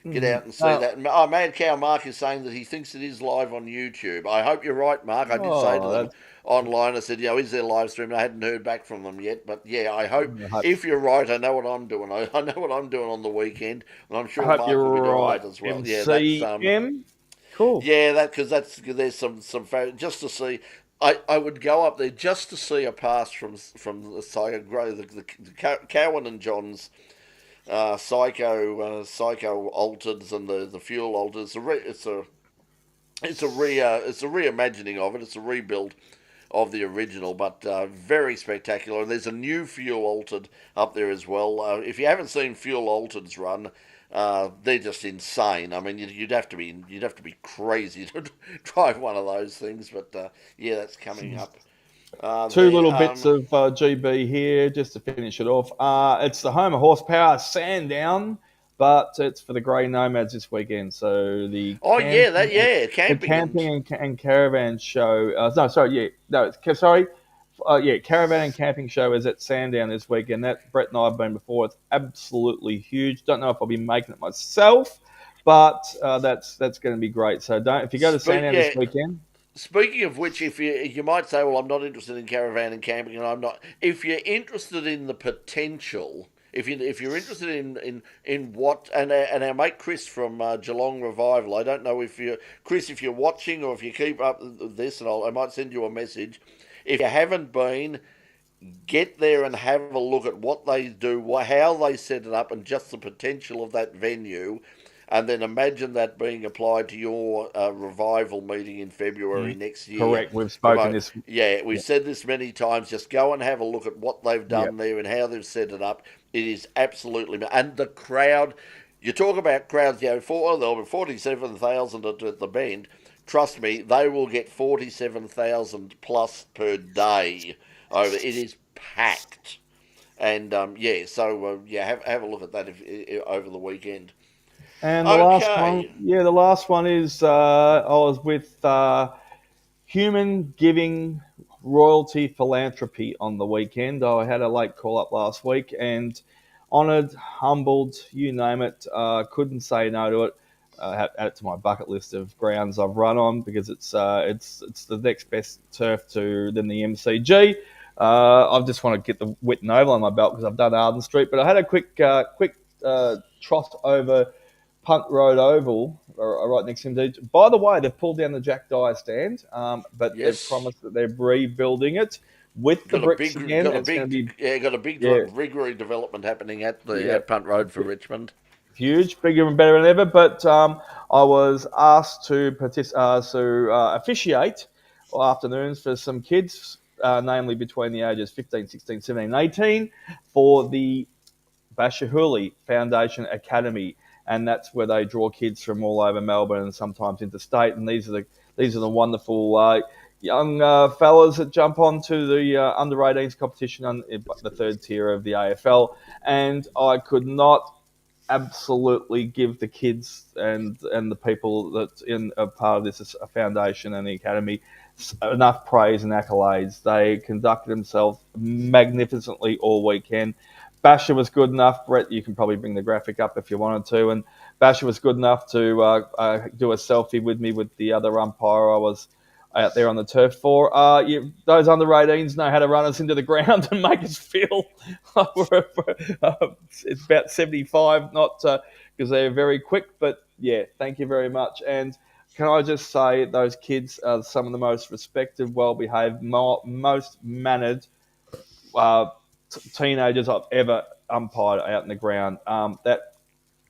Speaker 2: see that. And, Mad Cow Mark is saying that he thinks it is live on YouTube. I hope you're right, Mark. I did say to them online, I said, is there live stream? I hadn't heard back from them yet, but yeah, I hope if you're right, I know what I'm doing. I know what I'm doing on the weekend, and I'm sure Mark will be right as well.
Speaker 4: MCM? Cool.
Speaker 2: Yeah, because there's some just to see. I would go up there just to see a pass from the Psycho, the Cowan and John's Psycho altereds and the fuel alters. It's a reimagining of it. It's a rebuild of the original, but very spectacular. And there's a new fuel altered up there as well. If you haven't seen fuel altereds run, they're just insane. I mean, you'd have to be crazy to drive one of those things. But yeah, that's coming up.
Speaker 4: Two little bits of GB here just to finish it off. It's the home of horsepower, Sandown, but it's for the Grey Nomads this weekend. So the
Speaker 2: Oh
Speaker 4: camping,
Speaker 2: yeah, the
Speaker 4: the camping and caravan show. Caravan and camping show is at Sandown this weekend. That Brett and I have been before. It's absolutely huge. Don't know if I'll be making it myself, but that's going to be great. So if you go to Sandown this weekend.
Speaker 2: Speaking of which, if you might say, well, I'm not interested in caravan and camping, and I'm not. If you're interested in the potential, if you're interested in what, and our mate Chris from Geelong Revival, I don't know if if you're watching or if you keep up with this, and I might send you a message. If you haven't been, get there and have a look at what they do, how they set it up, and just the potential of that venue. And then imagine that being applied to your revival meeting in February next year.
Speaker 4: Correct. We've spoken this.
Speaker 2: Yeah, we've said this many times. Just go and have a look at what they've done there and how they've set it up. It is absolutely... And the crowd... You talk about crowds, there'll be 47,000 at the Bend. Trust me, they will get 47,000 plus per day. Over. It is packed. And, have a look at that over the weekend.
Speaker 4: And the last one is I was with Human Giving Royalty Philanthropy on the weekend. I had a late call up last week and honoured, humbled, you name it. Couldn't say no to it. Add it to my bucket list of grounds I've run on because it's the next best turf than the MCG. I just want to get the Whitten Oval on my belt because I've done Arden Street, but I had a quick trot over Punt Road Oval, right next to him. By the way, they've pulled down the Jack Dyer stand, but they've promised that they're rebuilding it with the bricks again. Got
Speaker 2: a big rig redevelopment happening at Punt Road for Richmond.
Speaker 4: Huge, bigger and better than ever. But I was asked to officiate afternoons for some kids, namely between the ages 15, 16, 17, 18, for the Bashahuli Foundation Academy. And that's where they draw kids from all over Melbourne and sometimes interstate. And these are the wonderful young fellas that jump onto the under 18s competition on the third tier of the AFL. And I could not absolutely give the kids and the people that are part of this foundation and the academy enough praise and accolades. They conducted themselves magnificently all weekend. Basher was good enough. Brett, you can probably bring the graphic up if you wanted to. And Basher was good enough to do a selfie with me with the other umpire I was out there on the turf for. Those under 18s know how to run us into the ground and make us feel it's about 75, not because they're very quick. But yeah, thank you very much. And can I just say those kids are some of the most respected, well-behaved, most mannered teenagers I've ever umpired out in the ground. That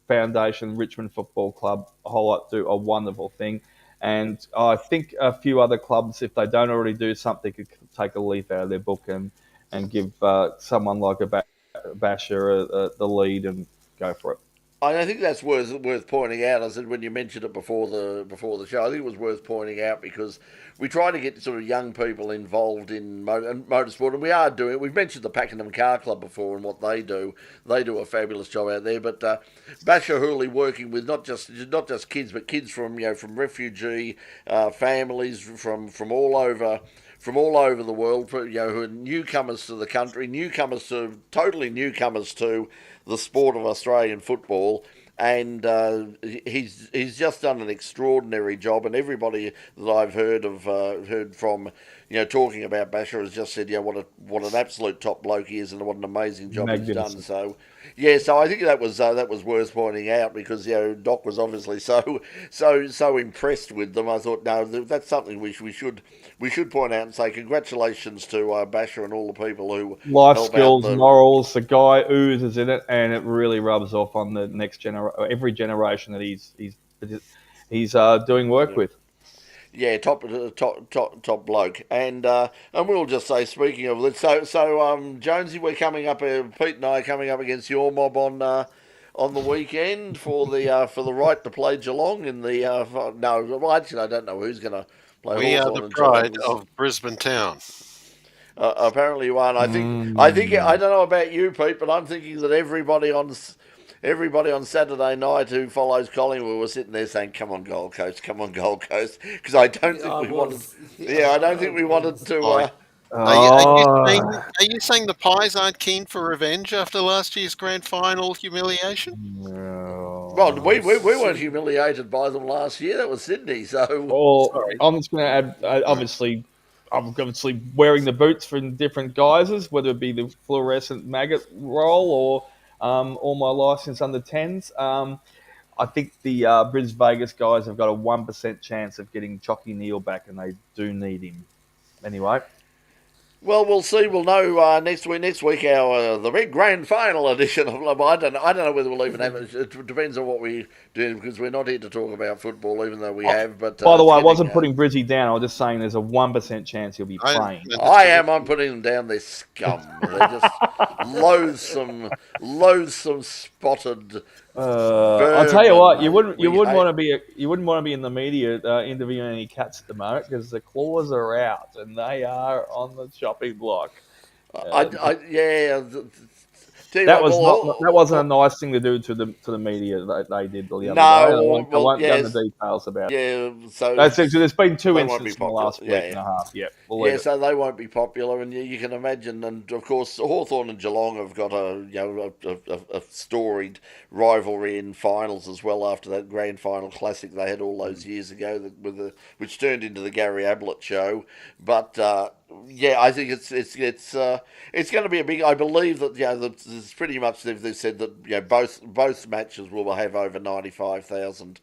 Speaker 4: foundation, Richmond Football Club, a whole lot do a wonderful thing. And I think a few other clubs, if they don't already do something, could take a leaf out of their book and give someone like a Basher the lead and go for it.
Speaker 2: I think that's worth pointing out. I said when you mentioned it before the show, I think it was worth pointing out because we try to get sort of young people involved in motorsport, and we are doing it. We've mentioned the Pakenham Car Club before and what they do. They do a fabulous job out there. But Bashahuli working with not just kids, but kids from refugee families from all over. From all over the world, who are newcomers to the country, totally newcomers to the sport of Australian football, and he's just done an extraordinary job. And everybody that I've heard from, talking about Basher has just said, what an absolute top bloke he is, and what an amazing job he's done. So I think that was worth pointing out because Doc was obviously so impressed with them. I thought, no, that's something we should point out and say congratulations to Basher and all the people who
Speaker 4: life skills, morals. The guy oozes in it, and it really rubs off on the next every generation that he's doing work with.
Speaker 2: Yeah, top bloke, and we'll just say, speaking of it, so Jonesy, we're coming up. Pete and I are coming up against your mob on on the weekend for the right to play Geelong in the no. Well, actually, I don't know who's going to play
Speaker 3: We are
Speaker 2: Hawthorn
Speaker 3: the
Speaker 2: and Geelong.
Speaker 3: pride of Brisbane Town.
Speaker 2: Apparently, you aren't. I think. I don't know about you, Pete, but I'm thinking that everybody on Saturday night who follows Collingwood was sitting there saying, "Come on, Gold Coast! Come on, Gold Coast!" Because I don't think
Speaker 5: I
Speaker 2: we wanted.
Speaker 5: was.
Speaker 2: Yeah, I don't think we wanted to.
Speaker 3: Oi.
Speaker 4: Oh,
Speaker 3: Are you saying the Pies aren't keen for revenge after last year's grand final humiliation?
Speaker 2: Well, we weren't humiliated by them last year. That was Sydney. So
Speaker 4: well,
Speaker 3: Sorry.
Speaker 4: I'm just going to add. Obviously, I'm obviously wearing the boots from different guises, whether it be the fluorescent maggot roll or all my license under 10s. I think the Bris Vegas guys have got a 1% chance of getting Chalky Neal back, and they do need him. Anyway.
Speaker 2: well, we'll see. We'll know next week. Next week, our the big grand final edition of. I don't know whether we'll even have it. It depends on what we do because we're not here to talk about football, even though we have. But
Speaker 4: By the way, I
Speaker 2: getting,
Speaker 4: wasn't putting Brizzy down. I was just saying there's a 1% chance he'll be playing.
Speaker 2: I am. I'm putting them down. They're scum. They're just loathsome, spotted.
Speaker 4: I'll tell you what, you wouldn't
Speaker 2: hate.
Speaker 4: want to be in the media interviewing any cats at the moment because the claws are out and they are on the chopping block.
Speaker 2: Yeah.
Speaker 4: That wasn't a nice thing to do to the media that they did the other day. I won't go into details about it.
Speaker 2: Yeah, so
Speaker 4: there's been two
Speaker 2: they won't be
Speaker 4: incidents in the
Speaker 2: popular.
Speaker 4: last week and a half.
Speaker 2: Yeah, so they won't be popular, and you can imagine. And of course, Hawthorn and Geelong have got a storied rivalry in finals as well. After that grand final classic they had all those years ago, which turned into the Gary Ablett show. But yeah, I think it's going to be a big. I believe that it's pretty much they've said that both matches will have over 95,000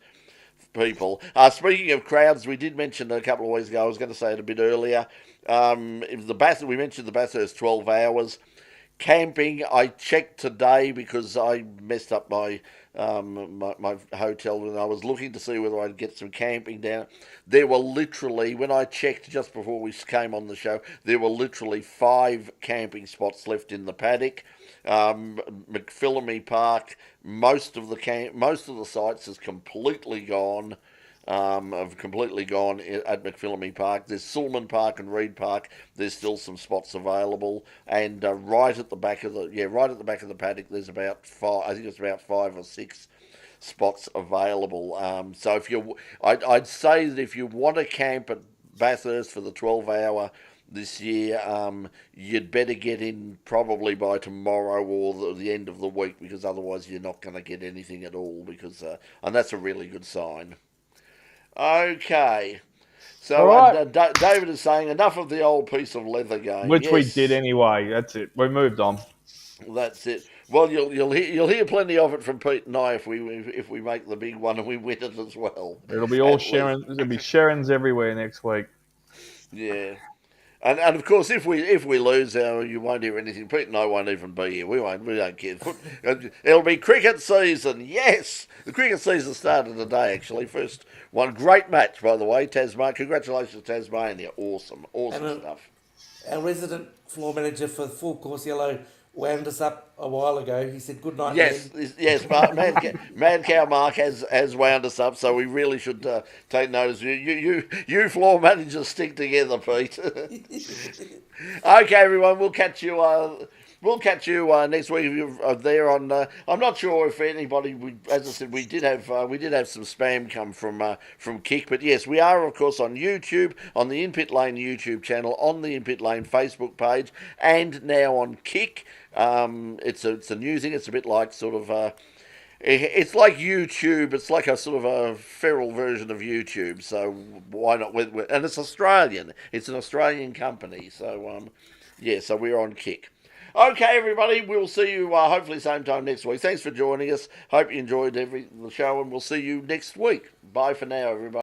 Speaker 2: people. Speaking of crowds, we did mention a couple of weeks ago. I was going to say it a bit earlier. We mentioned the Bathurst 12 hours camping. I checked today because I messed up my hotel and I was looking to see whether I'd get some camping down. There were literally, when I checked just before we came on the show, there were literally 5 camping spots left in the paddock. McPhillamy Park, most of the sites is completely gone. Have completely gone at McPhillamy Park. There's Sulman Park and Reed Park. There's still some spots available, and right at the back of the paddock, there's about 5. I think it's about 5 or 6 spots available. So I'd say that if you want to camp at Bathurst for the 12-hour this year, you'd better get in probably by tomorrow or the end of the week, because otherwise you're not going to get anything at all. And that's a really good sign. Okay. So
Speaker 4: right.
Speaker 2: David is saying enough of the old piece of leather game,
Speaker 4: which we did anyway. That's it. We moved on.
Speaker 2: That's it. Well, you'll hear plenty of it from Pete and I if we make the big one and we win it as well.
Speaker 4: It'll be all Sharon. There'll be Sharons everywhere next week.
Speaker 2: Yeah. And of course, if we lose, you won't hear anything. Pete and I won't even be here. We don't care. It'll be cricket season. Yes, the cricket season started today. Actually, first one great match, by the way. Tasmania, congratulations, Tasmania. Awesome stuff.
Speaker 5: Our resident floor manager for Full Course Yellow wound us up a while ago. He said, "Good night."
Speaker 2: Yes. Mad Cow Mark has wound us up, so we really should take notice. You floor managers stick together, Pete. Okay, everyone, we'll catch you. Next week if you're there on. I'm not sure if anybody. As I said, we did have some spam come from Kick, but yes, we are of course on YouTube, on the In Pit Lane YouTube channel, on the In Pit Lane Facebook page, and now on Kick. It's a new thing. It's a bit like sort of. It's like YouTube. It's like a sort of a feral version of YouTube. So why not? And it's Australian. It's an Australian company. So so we're on Kick. Okay, everybody, we'll see you hopefully same time next week. Thanks for joining us. Hope you enjoyed the show, and we'll see you next week. Bye for now, everybody.